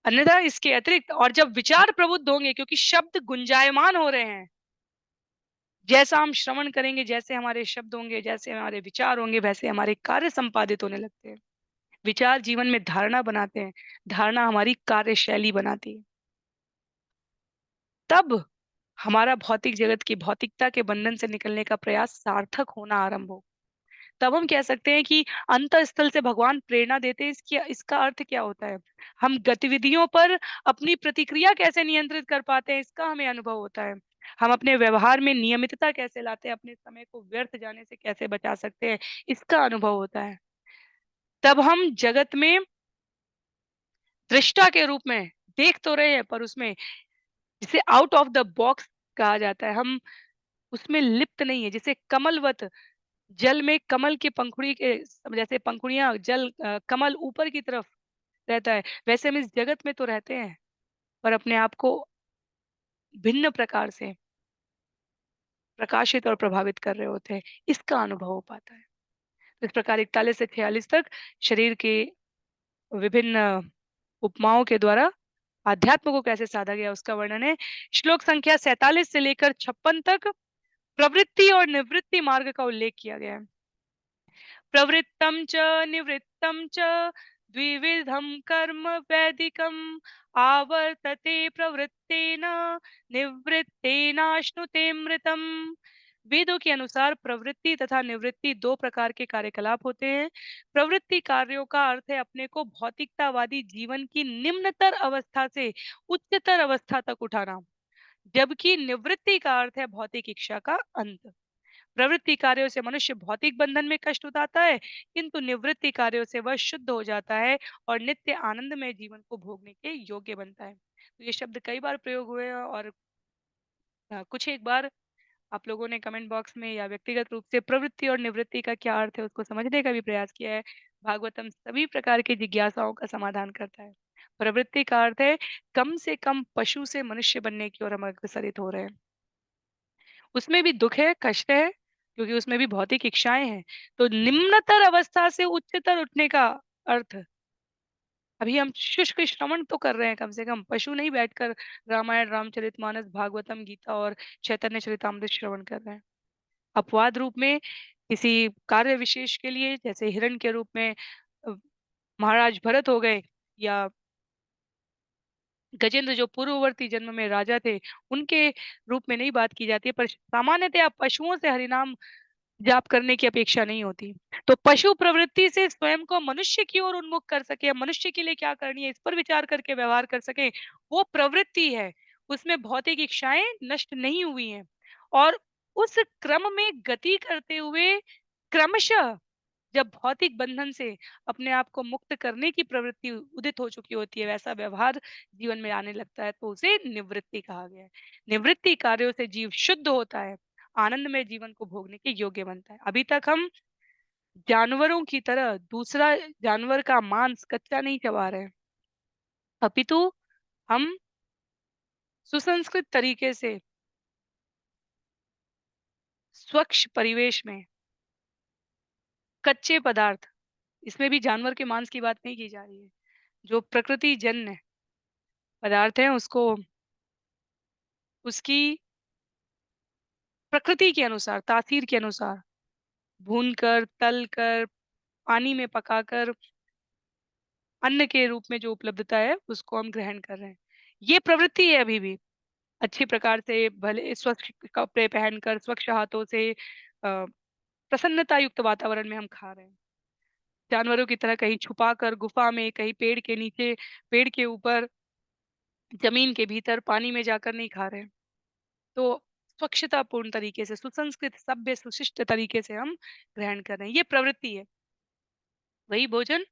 अन्यथा इसके अतिरिक्त और जब विचार प्रबुद्ध होंगे, क्योंकि शब्द गुंजायमान हो रहे हैं, जैसा हम श्रवण करेंगे, जैसे हमारे शब्द होंगे, जैसे हमारे विचार होंगे, वैसे हमारे कार्य संपादित होने लगते हैं। विचार जीवन में धारणा बनाते हैं, धारणा हमारी कार्यशैली बनाती है। तब हमारा भौतिक जगत की भौतिकता के बंधन से निकलने का प्रयास सार्थक होना आरंभ हो। तब हम कह सकते हैं कि अंतःस्थल से भगवान प्रेरणा देते हैं। इसकी इसका अर्थ क्या होता है? हम गतिविधियों पर अपनी प्रतिक्रिया कैसे नियंत्रित कर पाते हैं, इसका हमें अनुभव होता है। हम अपने व्यवहार में नियमितता कैसे लाते हैं, अपने समय को व्यर्थ जाने से कैसे बचा सकते हैं, इसका अनुभव होता है। तब हम जगत में दृष्टा के रूप में देख तो रहे हैं, पर उसमें जिसे आउट ऑफ द बॉक्स कहा जाता है, हम उसमें लिप्त नहीं है। जैसे कमलवत जल में कमल की पंखुड़ी के जैसे पंखुड़ियाँ कमल ऊपर की तरफ रहता है, वैसे हम इस जगत में तो रहते हैं, पर अपने आप को भिन्न प्रकार से प्रकाशित और प्रभावित कर रहे होते हैं। इसका अनुभव हो पाता है। तो इस प्रकार 41 से 46 तक शरीर के विभिन्न उपमाओं के द्वारा आध्यात्म को कैसे साधा गया उसका वर्णन है। श्लोक संख्या 47 से लेकर 56 तक प्रवृत्ति और निवृत्ति मार्ग का उल्लेख किया गया है। प्रवृत्तं च निवृत्तं च द्विविधं कर्म वैदिकम् आवर्तते प्रवृत्तेन निवृत्तेनाश्नुते मृतम्। वेदों के अनुसार प्रवृत्ति तथा निवृत्ति दो प्रकार के कार्यकलाप होते हैं। प्रवृत्ति कार्यों का अर्थ है अपने को भौतिकतावादी जीवन की निम्नतर अवस्था से उच्चतर अवस्था तक उठाना, जबकि निवृत्ति का अर्थ है भौतिक इच्छा का अंत। प्रवृत्ति कार्यों से मनुष्य भौतिक बंधन में कष्ट उठाता है, किंतु निवृत्ति कार्यों से वह शुद्ध हो जाता है और नित्य आनंदमय जीवन को भोगने के योग्य बनता है। तो ये शब्द कई बार प्रयोग हुए हैं और कुछ एक बार आप लोगों ने कमेंट बॉक्स में या व्यक्तिगत रूप से प्रवृत्ति और निवृत्ति का क्या अर्थ है उसको समझने का भी प्रयास किया है। भागवतम सभी प्रकार की जिज्ञासाओं का समाधान करता है। प्रवृत्ति का अर्थ है कम से कम पशु से मनुष्य बनने की ओर हम अग्रसरित हो रहे हैं। उसमें भी दुःख है, कष्ट है, क्योंकि उसमें भी भौतिक इच्छाएँ हैं। तो निम्नतर अवस्था से उच्चतर उठने का अर्थ अभी हम शुष्क श्रवण तो कर रहे हैं कम से कम, पशु नहीं बैठकर रामायण, रामचरितमानस, भागवतम, गीता और चैतन्य चरितामृत श्रवण कर रहे हैं। अपवाद रूप में किसी कार्य विशेष के लिए जैसे हिरण के रूप में अ, महाराज भरत हो गए या गजेंद्र जो पूर्ववर्ती जन्म में राजा थे, उनके रूप में नहीं बात की जाती है, पर सामान्यतः पशुओं से हरिनाम जाप करने की अपेक्षा नहीं होती। तो पशु प्रवृत्ति से स्वयं को मनुष्य की ओर उन्मुख कर सके, मनुष्य के लिए क्या करनी है इस पर विचार करके व्यवहार कर सके, वो प्रवृत्ति है। उसमें भौतिक इच्छाएं नष्ट नहीं हुई हैं और उस क्रम में गति करते हुए क्रमशः जब भौतिक बंधन से अपने आप को मुक्त करने की प्रवृत्ति उदित हो चुकी होती है, वैसा व्यवहार जीवन में आने लगता है, तो उसे निवृत्ति कहा गया है। निवृत्ति कार्यों से जीव शुद्ध होता है, आनंद में जीवन को भोगने के योग्य बनता है। अभी तक हम जानवरों की तरह दूसरा जानवर का मांस कच्चा नहीं चबा रहे हैं, अपितु हम सुसंस्कृत तरीके से स्वच्छ परिवेश में कच्चे पदार्थ, इसमें भी जानवर के मांस की बात नहीं की जा रही है, जो प्रकृति जन्य पदार्थ हैं उसको उसकी प्रकृति के अनुसार, तासीर के अनुसार भूनकर, तलकर, पानी में पकाकर अन्न के रूप में जो उपलब्धता है, उसको हम ग्रहण कर रहे हैं। ये प्रवृत्ति है अभी भी। अच्छी प्रकार से भले स्वच्छ कपड़े पहनकर, स्वच्छ हाथों से प्रसन्नता युक्त वातावरण में हम खा रहे हैं। जानवरों की तरह कहीं छुपाकर गुफा में, कहीं पेड़ के नीचे, पेड़ के ऊपर, जमीन के भीतर, पानी में जाकर नहीं खा रहे हैं। तो स्वच्छतापूर्ण तरीके से, सुसंस्कृत, सभ्य, सुशिष्ट तरीके से हम ग्रहण कर रहे हैं। ये प्रवृत्ति है। वही भोजन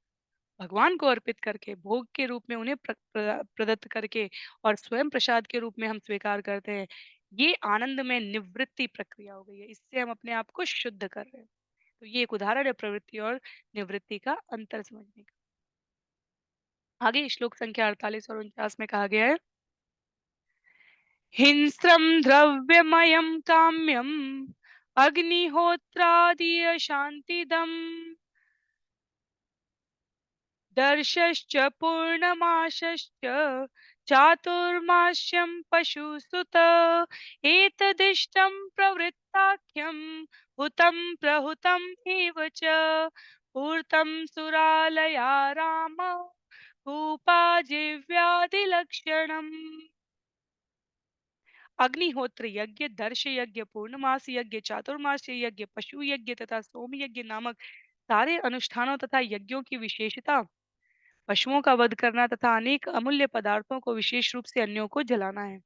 भगवान को अर्पित करके, भोग के रूप में उन्हें प्रदत्त करके और स्वयं प्रसाद के रूप में हम स्वीकार करते हैं। ये आनंद में निवृत्ति प्रक्रिया हो गई है। इससे हम अपने आप को शुद्ध कर रहे हैं। तो ये एक उदाहरण है प्रवृत्ति और निवृत्ति का अंतर समझने का। आगे श्लोक संख्या 48 और 49 में कहा गया है, हिंस्रम द्रव्यमयम काम्यम अग्निहोत्रादि शांतिदम दर्शश्च पूर्णमासश्च चातुर्मास्यं पशुसुत एतदिष्टं प्रवृत्ताख्यं हुतं प्रहुतम् एव च पूर्तं सुरालया राम भूपा जिव्यादिलक्षणम्। अग्निहोत्र यज्ञ, दर्श यज्ञ, पूर्णमास यज्ञ, चातुर्मास यज्ञ, पशु यज्ञ तथा सोम यज्ञ नामक सारे अनुष्ठानों तथा यज्ञों की विशेषता पशुओं का वध करना तथा अनेक अमूल्य पदार्थों को विशेष रूप से अन्यों को जलाना है।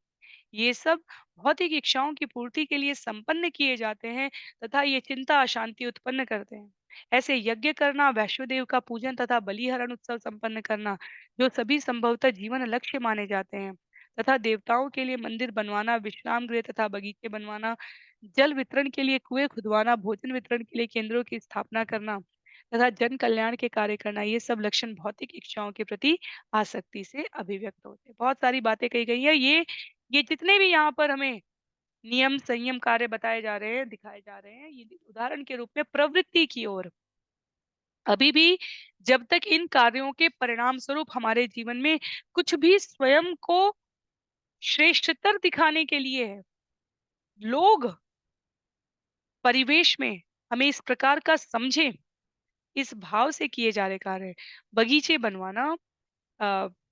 ये सब भौतिक इच्छाओं की पूर्ति के लिए संपन्न किए जाते हैं तथा ये चिंता अशांति उत्पन्न करते हैं। ऐसे यज्ञ करना, वैश्वदेव का पूजन तथा बलिहरण उत्सव संपन्न करना, जो सभी संभवतः जीवन लक्ष्य माने जाते हैं, तथा देवताओं के लिए मंदिर बनवाना, विश्राम गृह तथा बगीचे बनवाना, जल वितरण के लिए कुएं खुदवाना, भोजन वितरण के लिए केंद्रों की स्थापना करना तथा जन कल्याण के कार्य करना, ये सब लक्षण भौतिक इच्छाओं के प्रति आसक्ति से अभिव्यक्त होते हैं। बहुत सारी बातें कही गई है। ये जितने भी यहाँ पर हमें नियम संयम कार्य बताए जा रहे हैं, दिखाए जा रहे हैं, ये उदाहरण के रूप में प्रवृत्ति की ओर, अभी भी जब तक इन कार्यों के परिणाम स्वरूप हमारे जीवन में कुछ भी स्वयं को श्रेष्ठतर दिखाने के लिए है, लोग परिवेश में हमें इस प्रकार का समझे, इस भाव से किए जा रहे कार्य हैं। बगीचे बनवाना,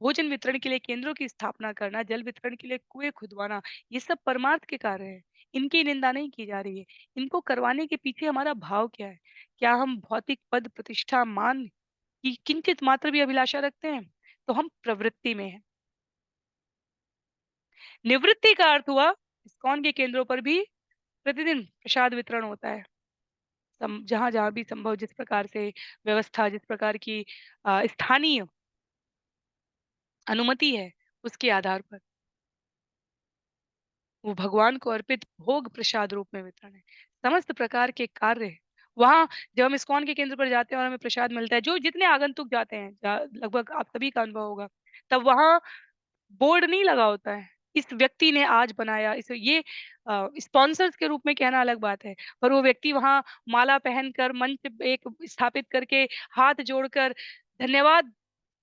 भोजन वितरण के लिए केंद्रों की स्थापना करना, जल वितरण के लिए कुएं खुदवाना, ये सब परमार्थ के कार्य हैं। इनकी निंदा नहीं की जा रही है। इनको करवाने के पीछे हमारा भाव क्या है? क्या हम भौतिक पद, प्रतिष्ठा, मान की किंचित मात्र भी अभिलाषा रखते हैं? तो हम प्रवृत्ति में हैं। निवृत्ति का अर्थ हुआ इस्कॉन के केंद्रों पर भी प्रतिदिन प्रसाद वितरण होता है। जहाँ-जहाँ भी संभव जिस प्रकार से व्यवस्था, जिस प्रकार की स्थानीय अनुमति है, उसके आधार पर वो भगवान को अर्पित भोग प्रसाद रूप में वितरण है। समस्त प्रकार के कार्य वहाँ जब हम इस्कॉन के केंद्र पर जाते हैं और हमें प्रसाद मिलता है, जो जितने आगंतुक जाते हैं, लगभग आप सभी का अनुभव होगा, तब वहाँ बोर्ड नहीं लगा होता है। इस व्यक्ति ने आज बनाया, इस ये स्पॉन्सर्स के रूप में कहना अलग बात है, पर वो व्यक्ति वहाँ माला पहनकर मंच एक स्थापित करके हाथ जोड़कर धन्यवाद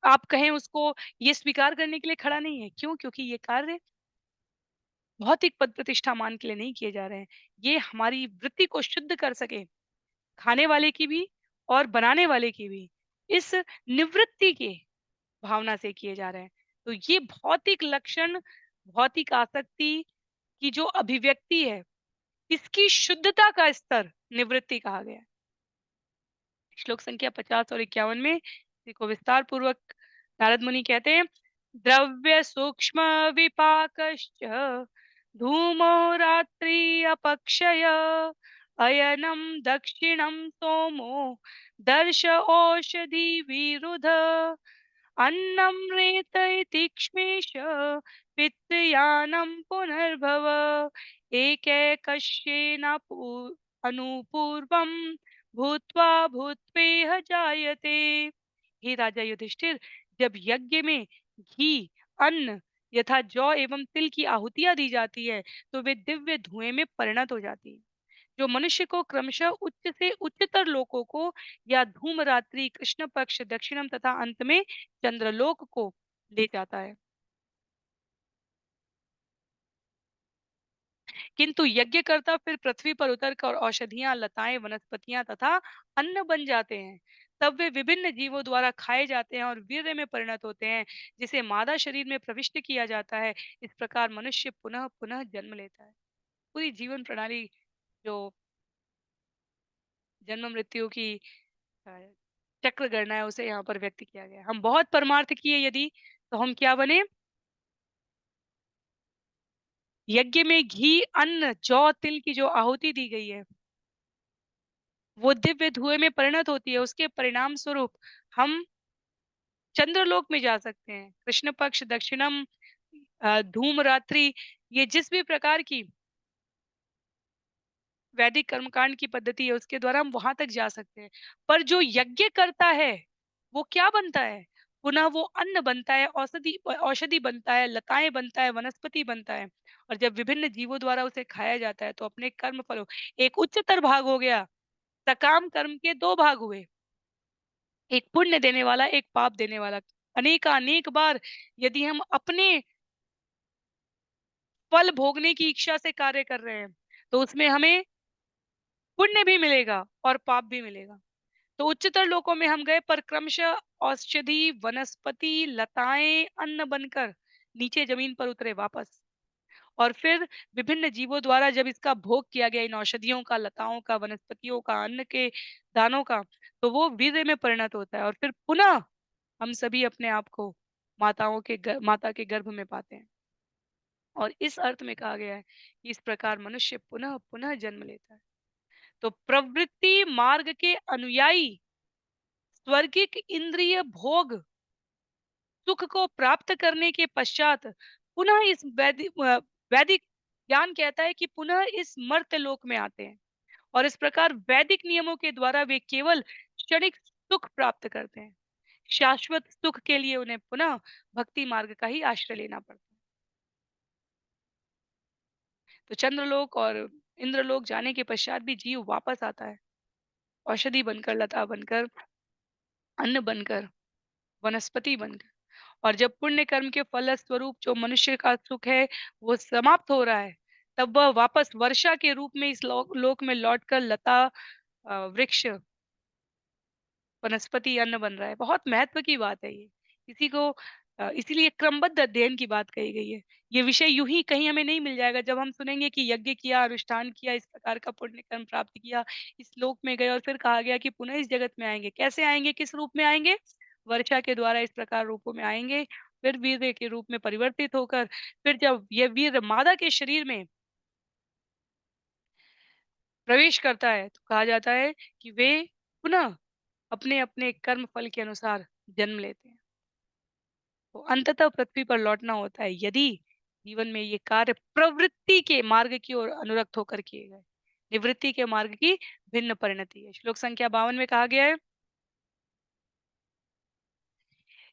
आप कहें उसको ये स्वीकार करने के लिए खड़ा नहीं है। क्यों? क्योंकि ये कार्य भौतिक पद प्रतिष्ठा मान के लिए नहीं किए जा रहे हैं। ये हमारी वृत्ति को शुद्ध कर सके, खाने वाले की भी और बनाने वाले की भी। इस निवृत्ति के भावना से किए जा रहे हैं। तो ये भौतिक लक्षण, भौतिक आसक्ति की जो अभिव्यक्ति है, इसकी शुद्धता का स्तर निवृत्ति कहा गया है। श्लोक संख्या 50 और 51 में इसी को विस्तार पूर्वक नारद मुनि कहते हैं, द्रव्य सूक्ष्म विपाकश्च धूमो रात्रि अपक्षय अयनम दक्षिणम सोमो दर्श औषधि विरुध अन्नं रेतैतिक्ष्मेश पितृयानं पुनर्भव एकैकस्येनापू अनुपूर्वं भूत्वा भूत्वेह जायते। हे राजा युधिष्ठिर, जब यज्ञ में घी, अन्न यथा जौ एवं तिल की आहुतियां दी जाती है, तो वे दिव्य धुएं में परिणत हो जाती है, जो मनुष्य को क्रमशः उच्च से उच्चतर लोकों को या धूम रात्रि, कृष्ण पक्ष, दक्षिणम तथा अंत में चंद्रलोक को ले जाता है। किंतु यज्ञकर्ता फिर पृथ्वी पर उतरकर औषधियां, लताएं, वनस्पतियां तथा अन्न बन जाते हैं। तब वे विभिन्न जीवों द्वारा खाए जाते हैं और वीर्य में परिणत होते हैं, जिसे मादा शरीर में प्रविष्ट किया जाता है। इस प्रकार मनुष्य पुनः पुनः जन्म लेता है। पूरी जीवन प्रणाली जो जन्म मृत्यु की अ, चक्र गणना है, उसे यहाँ पर व्यक्त किया गया है। हम बहुत परमार्थ किए यदि, तो हम क्या बने? यज्ञ में घी, अन्न, जौ, तिल की जो आहुति दी गई है, वो दिव्य धुएं में परिणत होती है। उसके परिणाम स्वरूप हम चंद्रलोक में जा सकते हैं। कृष्ण पक्ष, दक्षिणम, धूम रात्रि, ये जिस भी प्रकार की वैदिक कर्मकांड की पद्धति है, उसके द्वारा हम वहां तक जा सकते हैं। पर जो यज्ञ करता है, वो क्या बनता है? पुनः वो अन्न बनता है, औषधि औषधि बनता है, लताएं बनता है, वनस्पति बनता है। और जब विभिन्न जीवों द्वारा उसे खाया जाता है, तो अपने कर्म फलों, एक उच्चतर भाग हो गया। सकाम कर्म के दो भाग हुए, एक पुण्य देने वाला, एक पाप देने वाला। अनेक बार यदि हम अपने फल भोगने की इच्छा से कार्य कर रहे हैं, तो उसमें हमें पुण्य भी मिलेगा और पाप भी मिलेगा। तो उच्चतर लोकों में हम गए, पर क्रमशः औषधि, वनस्पति, लताएं, अन्न बनकर नीचे जमीन पर उतरे वापस। और फिर विभिन्न जीवों द्वारा जब इसका भोग किया गया, इन औषधियों का, लताओं का, वनस्पतियों का, अन्न के दानों का, तो वो वीर्य में परिणत होता है और फिर पुनः हम सभी अपने आप को माता के गर्भ में पाते हैं। और इस अर्थ में कहा गया है कि इस प्रकार मनुष्य पुनः पुनः जन्म लेता है। तो प्रवृत्ति मार्ग के अनुयायी स्वर्गिक इंद्रिय भोग सुख को प्राप्त करने के पश्चात पुनः इस वैदिक ज्ञान कहता है कि पुनः इस मर्त्य लोक में आते हैं। और इस प्रकार वैदिक नियमों के द्वारा वे केवल क्षणिक सुख प्राप्त करते हैं। शाश्वत सुख के लिए उन्हें पुनः भक्ति मार्ग का ही आश्रय लेना पड़ता है। तो चंद्रलोक और इंद्रलोक जाने के पश्चात भी जीव वापस आता है, औषधि बनकर, लता बनकर, अन्न बनकर, वनस्पति बनकर। और जब पुण्य कर्म के फल स्वरूप जो मनुष्य का सुख है वो समाप्त हो रहा है, तब वह वापस वर्षा के रूप में इस लोक में लौटकर लता, वृक्ष, वनस्पति, अन्न बन रहा है। बहुत महत्व की बात है ये। किसी को इसीलिए क्रमबद्ध अध्ययन की बात कही गई है। ये विषय यूं ही कहीं हमें नहीं मिल जाएगा। जब हम सुनेंगे कि यज्ञ किया, अनुष्ठान किया, इस प्रकार का पुण्य कर्म प्राप्त किया, इस लोक में गए और फिर कहा गया कि पुनः इस जगत में आएंगे। कैसे आएंगे? किस रूप में आएंगे? वर्षा के द्वारा इस प्रकार रूपों में आएंगे, फिर वीर्य के रूप में परिवर्तित होकर, फिर जब ये वीर्य मादा के शरीर में प्रवेश करता है, तो कहा जाता है कि वे पुनः अपने अपने कर्म फल के अनुसार जन्म लेते हैं। तो अंततः पृथ्वी पर लौटना होता है, यदि जीवन में ये कार्य प्रवृत्ति के मार्ग की ओर अनुरक्त होकर किए गए। निवृत्ति के मार्ग की भिन्न परिणति है। श्लोक संख्या 52 में कहा गया है,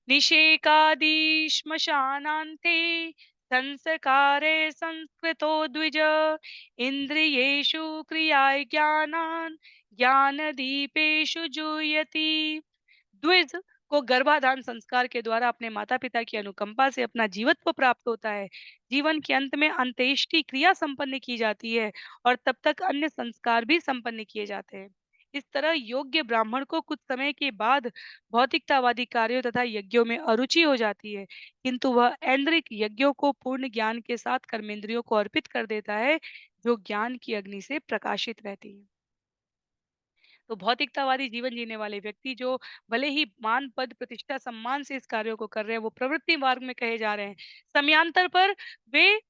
निषेकादि श्मशानान्ते संस्कारे संस्कृतो द्विज इन्द्रियेषु क्रियाय ज्ञानान् ज्ञानदीपेषु जुह्यति। द्विज, को गर्भाधान संस्कार के द्वारा अपने माता-पिता की अनुकंपा से अपना जीवत्व प्राप्त होता है। जीवन के अंत में अंत्येष्टि क्रिया संपन्न की जाती है और तब तक अन्य संस्कार भी संपन्न किए जाते हैं। इस तरह योग्य ब्राह्मण को कुछ समय के बाद भौतिकतावादी कार्यों तथा यज्ञों में अरुचि हो जाती है, किंतु वह ऐन्द्रिक यज्ञों को पूर्ण ज्ञान के साथ कर्मेंद्रियों को अर्पित कर देता है, जो ज्ञान की अग्नि से प्रकाशित रहती है। तो भौतिकतावादी जीवन जीने वाले व्यक्ति जो भले ही मान पद प्रतिष्ठा सम्मान से इस कार्यों को कर रहे हैं, वो प्रवृत्ति मार्ग में कहे जा रहे हैं। समयांतर पर वे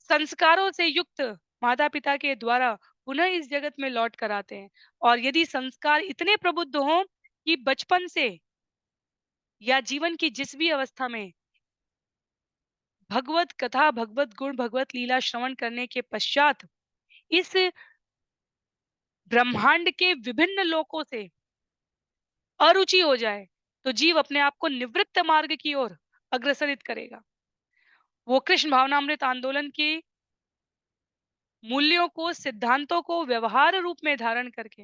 संस्कारों से युक्त माता पिता के द्वारा पुनः इस जगत में लौट कर आते हैं। और यदि संस्कार इतने प्रबुद्ध हों कि बचपन से या जीवन की जिस भी अवस्था में भगवत कथा, भगवत गुण, भगवत लीला श्रवण करने के पश्चात इस ब्रह्मांड के विभिन्न लोकों से अरुचि हो जाए, तो जीव अपने आप को निवृत्त मार्ग की ओर अग्रसरित करेगा। वो कृष्ण भावनामृत आंदोलन के मूल्यों को, सिद्धांतों को व्यवहार रूप में धारण करके,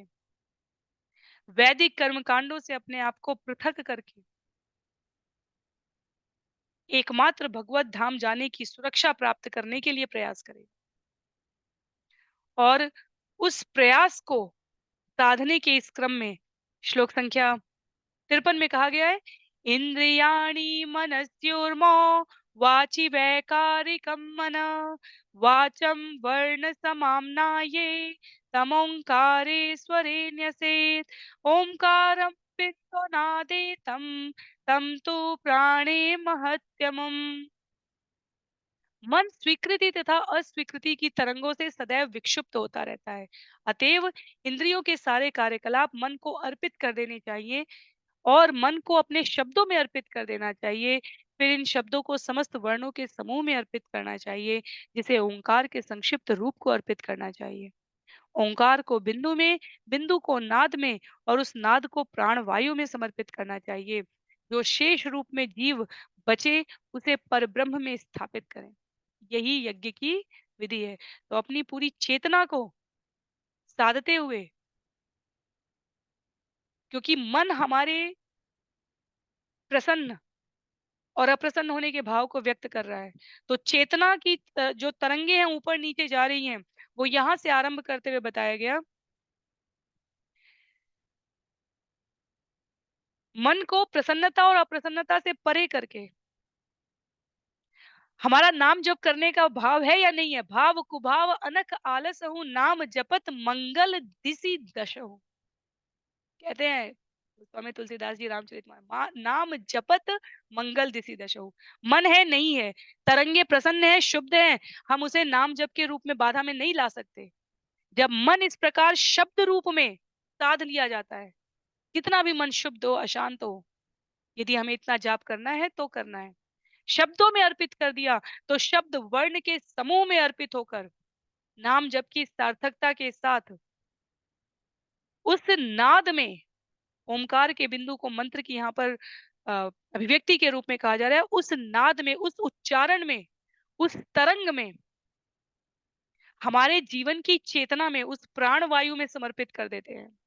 वैदिक कर्मकांडों से अपने आप को पृथक करके, एकमात्र भगवत धाम जाने की सुरक्षा प्राप्त करने के लिए प्रयास करेगा। और उस प्रयास को साधने के इस क्रम में श्लोक संख्या 53 में कहा गया है, इंद्रियाणि मनस्योर्मो वाचि वैकारिकम मन वाचम वर्ण समाम्नाये तमोंकारे स्वरे न्यसेत ओंकारम पित्तनादे तम तु प्राणे महत्यमम्। मन स्वीकृति तथा अस्वीकृति की तरंगों से सदैव विक्षुब्ध होता रहता है। अतएव इंद्रियों के सारे कार्यकलाप मन को अर्पित कर देने चाहिए और मन को अपने शब्दों में अर्पित कर देना चाहिए। फिर इन शब्दों को समस्त वर्णों के समूह में अर्पित करना चाहिए, जिसे ओंकार के संक्षिप्त रूप को अर्पित करना चाहिए। ओंकार को बिंदु में, बिंदु को नाद में और उस नाद को प्राण वायु में समर्पित करना चाहिए। जो शेष रूप में जीव बचे, उसे परब्रह्म में स्थापित करें। यही यज्ञ की विधि है। तो अपनी पूरी चेतना को साधते हुए, क्योंकि मन हमारे प्रसन्न और अप्रसन्न होने के भाव को व्यक्त कर रहा है, तो चेतना की जो तरंगे हैं ऊपर नीचे जा रही हैं, वो यहाँ से आरंभ करते हुए बताया गया। मन को प्रसन्नता और अप्रसन्नता से परे करके हमारा नाम जप करने का भाव है या नहीं है, भाव कुभाव अनख आलस हूँ नाम जपत मंगल दिसि दशहु। कहते हैं स्वामी तुलसीदास जी रामचरितमानस, नाम जपत मंगल दिसि दशहु। मन है नहीं है, तरंगे प्रसन्न है, शुद्ध है, हम उसे नाम जप के रूप में बाधा में नहीं ला सकते। जब मन इस प्रकार शब्द रूप में साध लिया जाता है, कितना भी मन शुद्ध हो, अशांत हो, यदि हमें इतना जाप करना है तो करना है, शब्दों में अर्पित कर दिया, तो शब्द वर्ण के समूह में अर्पित होकर नाम जप की सार्थकता के साथ उस नाद में, ओमकार के बिंदु को मंत्र की यहाँ पर अभिव्यक्ति के रूप में कहा जा रहा है, उस नाद में, उस उच्चारण में, उस तरंग में, हमारे जीवन की चेतना में, उस प्राण वायु में समर्पित कर देते हैं।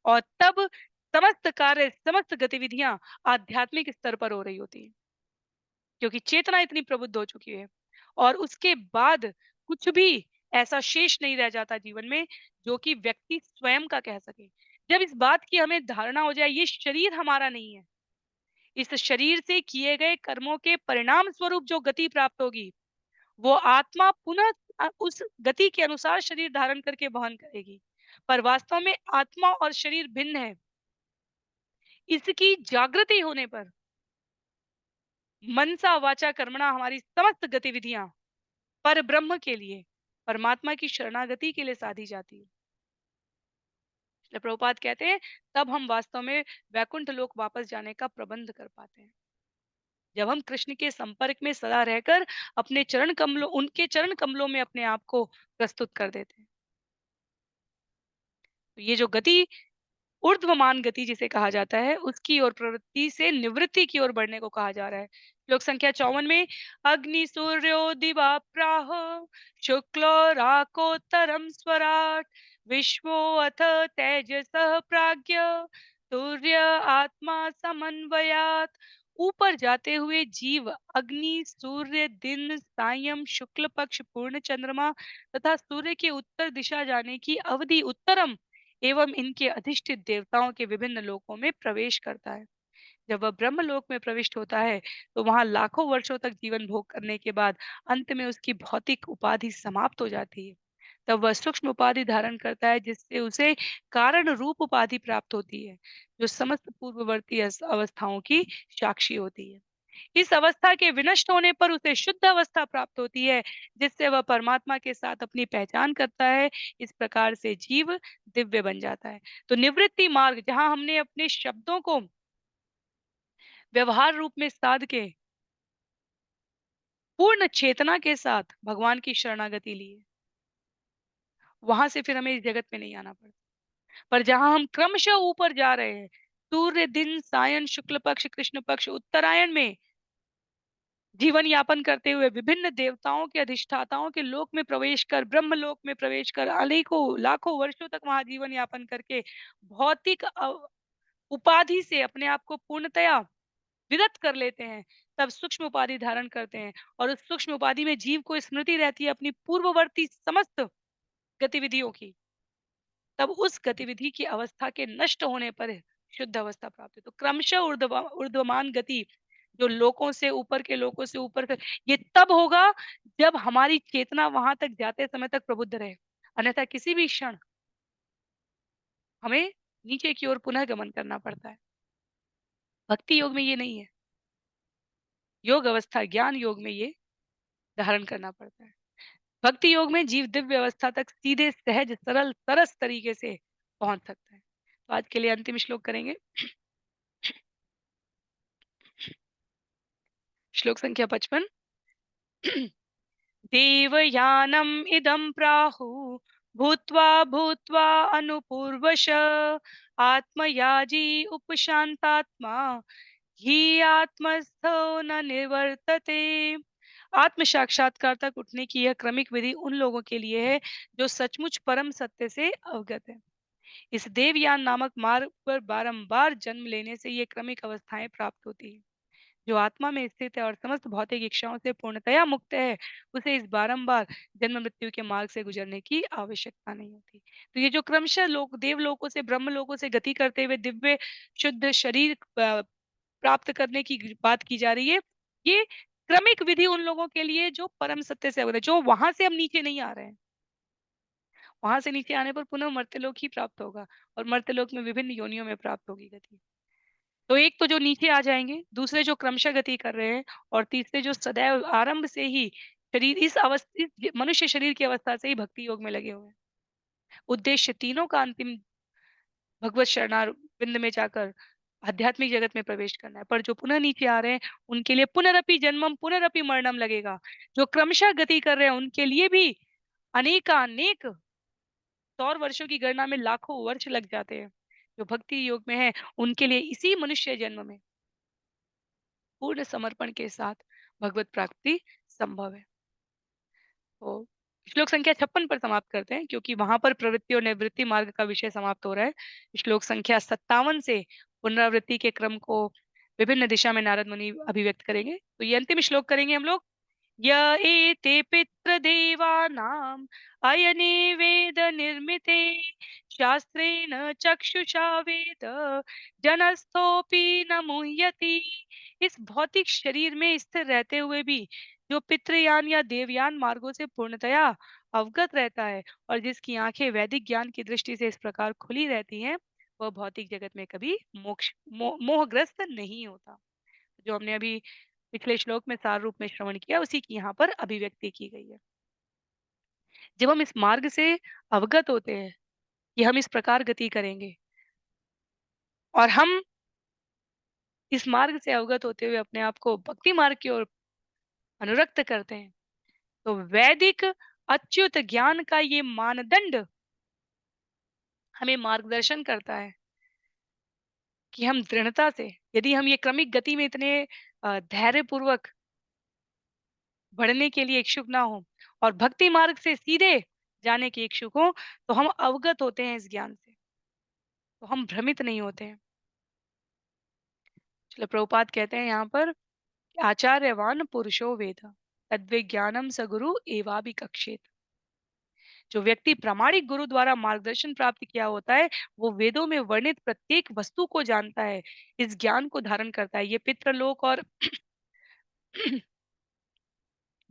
और तब समस्त कार्य, समस्त गतिविधियां आध्यात्मिक स्तर पर हो रही होती है, क्योंकि चेतना इतनी प्रबुद्ध हो चुकी है। और उसके बाद कुछ भी ऐसा शेष नहीं रह जाता जीवन में जो कि व्यक्ति स्वयं का कह सके। जब इस बात की हमें धारणा हो जाए, ये शरीर हमारा नहीं है, इस शरीर से किए गए कर्मों के परिणाम स्वरूप जो गति प्राप्त होगी, वो आत्मा पुनः उस गति के अनुसार शरीर धारण करके वहन करेगी। पर वास्तव में आत्मा और शरीर भिन्न है। इसकी जागृति होने पर मनसा वाचा कर्मणा हमारी समस्त गतिविधियां पर ब्रह्म के लिए, परमात्मा की शरणागति के लिए साधी जाती है। इसलिए प्रभुपाद कहते हैं, तब हम वास्तव में वैकुंठ लोक वापस जाने का प्रबंध कर पाते हैं, जब हम कृष्ण के संपर्क में सदा रहकर अपने चरण कमलों, उनके चरण कमलों में अपने आप को प्रस्तुत कर देते हैं। तो ये जो गति, ऊर्ध्वमान गति जिसे कहा जाता है, उसकी ओर प्रवृत्ति से निवृत्ति की ओर बढ़ने को कहा जा रहा है। श्लोक संख्या 54 में, अग्नि सूर्यो दिवा प्राह शुक्लो राकोत्तरम स्वराट विश्वो अथ तेजसः प्राज्ञ सूर्य आत्मा समन्वयात, ऊपर जाते हुए जीव अग्नि, सूर्य, दिन, सायं, शुक्ल पक्ष, पूर्ण चंद्रमा तथा सूर्य के उत्तर दिशा जाने की अवधि उत्तरम एवं इनके अधिष्ठित देवताओं के विभिन्न लोकों में प्रवेश करता है। जब वह ब्रह्मलोक में प्रविष्ट होता है, तो वहां लाखों वर्षों तक जीवन भोग करने के बाद अंत में उसकी भौतिक उपाधि समाप्त हो जाती है। तब वह सूक्ष्म उपाधि धारण करता है, जिससे उसे कारण रूप उपाधि प्राप्त होती है, जो समस्त पूर्ववर्ती अवस्थाओं की साक्षी होती है। इस अवस्था के विनष्ट होने पर उसे शुद्ध अवस्था प्राप्त होती है, जिससे वह परमात्मा के साथ अपनी पहचान करता है। इस प्रकार से जीव दिव्य बन जाता है। तो निवृत्ति मार्ग, जहां हमने अपने शब्दों को व्यवहार रूप में साध के पूर्ण चेतना के साथ भगवान की शरणागति ली है, वहां से फिर हमें इस जगत में नहीं आना पड़ता। पर जहां हम क्रमशः ऊपर जा रहे हैं, सूर्य, दिन, सायन, शुक्ल पक्ष, कृष्ण पक्ष, उत्तरायण में जीवन यापन करते हुए विभिन्न देवताओं के अधिष्ठाताओं के लोक में प्रवेश कर, ब्रह्म लोक में प्रवेश कर, अनेकों लाखों वर्षों तक वहां जीवन यापन करके भौतिक उपाधि से अपने आप को पूर्णतया विरत कर लेते हैं, तब सूक्ष्म उपाधि धारण करते हैं। और उस सूक्ष्म उपाधि में जीव को स्मृति रहती है अपनी पूर्ववर्ती समस्त गतिविधियों की। तब उस गतिविधि की अवस्था के नष्ट होने पर शुद्ध अवस्था प्राप्त है। तो क्रमशः ऊर्ध्वमान गति, जो लोकों से ऊपर के लोकों से ऊपर तक, ये तब होगा जब हमारी चेतना वहां तक जाते समय तक प्रबुद्ध रहे। अन्यथा किसी भी क्षण हमें नीचे की ओर पुनः गमन करना पड़ता है। भक्ति योग में ये नहीं है। योग अवस्था, ज्ञान योग में ये धारण करना पड़ता है। भक्ति योग में जीव दिव्य अवस्था तक सीधे, सहज, सरल, सरस तरीके से पहुंच सकता है। तो आज के लिए अंतिम श्लोक करेंगे। श्लोक संख्या 55। देवयानम् इदं प्राहुः भूत्वा भूत्वा अनुपूर्वश, आत्मयाजी उपशान्तात्मा हि आत्मस्थो न निवर्तते। आत्म साक्षात्कार तक उठने की यह क्रमिक विधि उन लोगों के लिए है जो सचमुच परम सत्य से अवगत है। इस देवयान नामक मार्ग पर बारंबार जन्म लेने से ये क्रमिक अवस्थाएं प्राप्त होती है। जो आत्मा में स्थित है और समस्त भौतिक इच्छाओं से पूर्णतया मुक्त है, उसे इस बारंबार जन्म मृत्यु के मार्ग से गुजरने की आवश्यकता नहीं होती। तो ये जो क्रमशः लोक, देवलोकों से ब्रह्म लोकों से गति करते हुए दिव्य शुद्ध शरीर प्राप्त करने की बात की जा रही है, ये क्रमिक विधि उन लोगों के लिए जो परम सत्य से अवगत है, जो वहां से हम नीचे नहीं आ रहे हैं। वहां से नीचे आने पर पुनः मर्त्यलोक ही प्राप्त होगा, और मर्त्यलोक में विभिन्न योनियों में प्राप्त होगी गति। तो एक तो जो नीचे आ जाएँगे, दूसरे जो क्रमशः गति कर रहे हैं, और तीसरे जो सदैव आरंभ से ही शरीर इस मनुष्य शरीर की अवस्था से ही भक्ति योग में लगे हुए हैं। उद्देश्य तीनों का अंतिम भगवत शरणारविंद में जाकर आध्यात्मिक जगत में प्रवेश करना है। पर जो पुनः नीचे आ रहे हैं, उनके लिए पुनरपि जन्मम पुनरपि मरणम लगेगा। जो क्रमशः गति कर रहे हैं, उनके लिए भी अनेकानेक सौर वर्षों की गणना में लाखों वर्ष लग जाते हैं। जो भक्ति योग में है, उनके लिए इसी मनुष्य जन्म में पूर्ण समर्पण के साथ भगवत प्राप्ति संभव है। तो श्लोक संख्या 56 पर समाप्त करते हैं, क्योंकि वहां पर प्रवृत्ति और निवृत्ति मार्ग का विषय समाप्त हो रहा है। श्लोक संख्या 57 से पुनरावृत्ति के क्रम को विभिन्न दिशा में नारद मुनि अभिव्यक्त करेंगे। तो ये अंतिम श्लोक करेंगे हम लोग। य एते पितृदेवानाम् अयने वेद निर्मिते, शास्त्रेण चक्षुषा वेद जनस्थोऽपि न मुह्यति। इस भौतिक शरीर में स्थिर रहते हुए भी जो पितृयान या देवयान मार्गों से पूर्णतया अवगत रहता है, और जिसकी आंखें वैदिक ज्ञान की दृष्टि से इस प्रकार खुली रहती हैं, वह भौतिक जगत में कभी मोहग्रस्त नहीं होता। जो हमने अभी पिछले श्लोक में सार रूप में श्रवण किया, उसी की यहाँ पर अभिव्यक्ति की गई है। जब हम इस मार्ग से अवगत होते हैं कि हम इस प्रकार गति करेंगे, और हम इस मार्ग से अवगत होते हुए अपने आप को भक्ति मार्ग की ओर अनुरक्त करते हैं, तो वैदिक अच्युत ज्ञान का ये मानदंड हमें मार्गदर्शन करता है कि हम दृढ़ता से, यदि हम ये क्रमिक गति में इतने धैर्य पूर्वक बढ़ने के लिए इच्छुक ना हो, और भक्ति मार्ग से सीधे जाने के इच्छुक हो, तो हम अवगत होते हैं इस ज्ञान से, तो हम भ्रमित नहीं होते हैं। श्रील प्रभुपाद कहते हैं यहाँ पर, आचार्यवान पुरुषो वेद तद्विज्ञानम स गुरु एवाभिकक्षेत। जो व्यक्ति प्रामाणिक गुरु द्वारा मार्गदर्शन प्राप्त किया होता है, वो वेदों में वर्णित प्रत्येक वस्तु को जानता है, इस ज्ञान को धारण करता है। ये पितृलोक और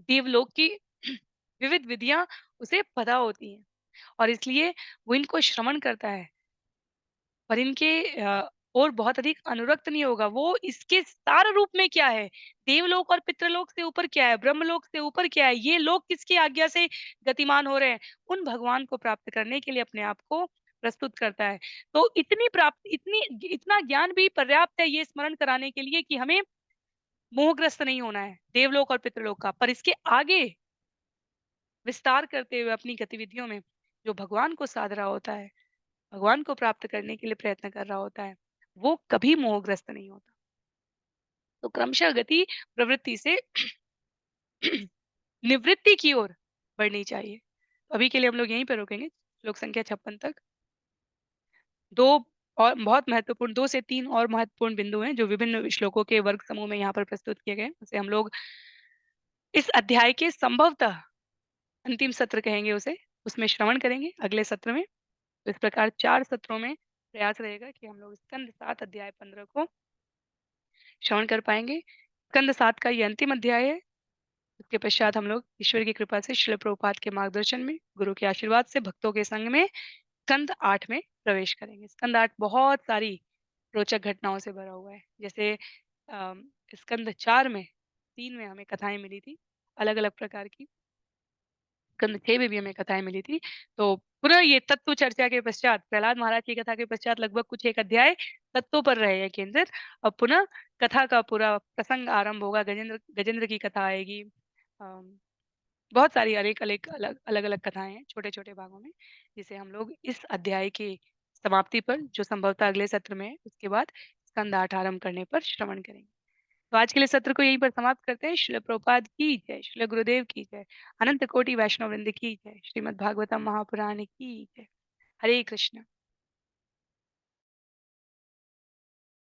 देवलोक की विविध विधियां उसे पता होती हैं, और इसलिए वो इनको श्रवण करता है। पर इनके और बहुत अधिक अनुरक्त नहीं होगा। वो इसके सार रूप में क्या है, देवलोक और पितृलोक से ऊपर क्या है, ब्रह्मलोक से ऊपर क्या है, ये लोग किसकी आज्ञा से गतिमान हो रहे हैं, उन भगवान को प्राप्त करने के लिए अपने आप को प्रस्तुत करता है। तो इतनी इतना ज्ञान भी पर्याप्त है ये स्मरण कराने के लिए कि हमें मोहग्रस्त नहीं होना है देवलोक और पितृलोक का। पर इसके आगे विस्तार करते हुए अपनी गतिविधियों में जो भगवान को साध रहा होता है, भगवान को प्राप्त करने के लिए प्रयत्न कर रहा होता है, वो कभी मोहग्रस्त नहीं होता। तो क्रमशः गति प्रवृत्ति से निवृत्ति की ओर बढ़नी चाहिए। तो अभी के लिए हम लोग यहीं पे रोकेंगे, श्लोक संख्या 56 तक। 2 और बहुत महत्वपूर्ण, 2 से 3 और महत्वपूर्ण बिंदु हैं जो विभिन्न श्लोकों के वर्ग समूह में यहाँ पर प्रस्तुत किए गए हैं। उसे हम लोग इस अध्याय के संभवतः अंतिम सत्र कहेंगे उसे, उसमें श्रवण करेंगे अगले सत्र में। तो इस प्रकार 4 सत्रों में प्रयास रहेगा कि हम लोग स्कंद 7 अध्याय 15 को श्रवण कर पाएंगे। स्कंद 7 का ये अंतिम अध्याय है। उसके पश्चात हम लोग ईश्वर की कृपा से श्रील प्रभुपाद के मार्गदर्शन में, गुरु के आशीर्वाद से, भक्तों के संग में स्कंद 8 में प्रवेश करेंगे। स्कंद 8 बहुत सारी रोचक घटनाओं से भरा हुआ है। जैसे स्कंद 4 में 3 में हमें कथाएं मिली थी अलग अलग प्रकार की, स्कंद 6 में भी हमें कथाएं मिली थी। तो पूरा ये तत्व चर्चा के पश्चात, प्रहलाद महाराज की कथा के पश्चात लगभग कुछ एक अध्याय तत्वों पर रहे हैं केंद्रित। अब पुनः कथा का पूरा प्रसंग आरंभ होगा। गजेंद्र गजेंद्र की कथा आएगी। अम, बहुत सारी अनेक अनेक अलग अलग अलग कथाएं हैं छोटे छोटे भागों में, जिसे हम लोग इस अध्याय की समाप्ति पर, जो संभवतः अगले सत्र में है, उसके बाद स्कंद 8 आरंभ करने पर श्रवण करेंगे। तो आज के लिए सत्र को यहीं पर समाप्त करते हैं। श्रील प्रभुपाद की जय, श्रील गुरुदेव की जय, अनंत कोटि वैष्णव वृंद की जय, श्रीमद् भागवतम महापुराण की जय। हरे कृष्ण।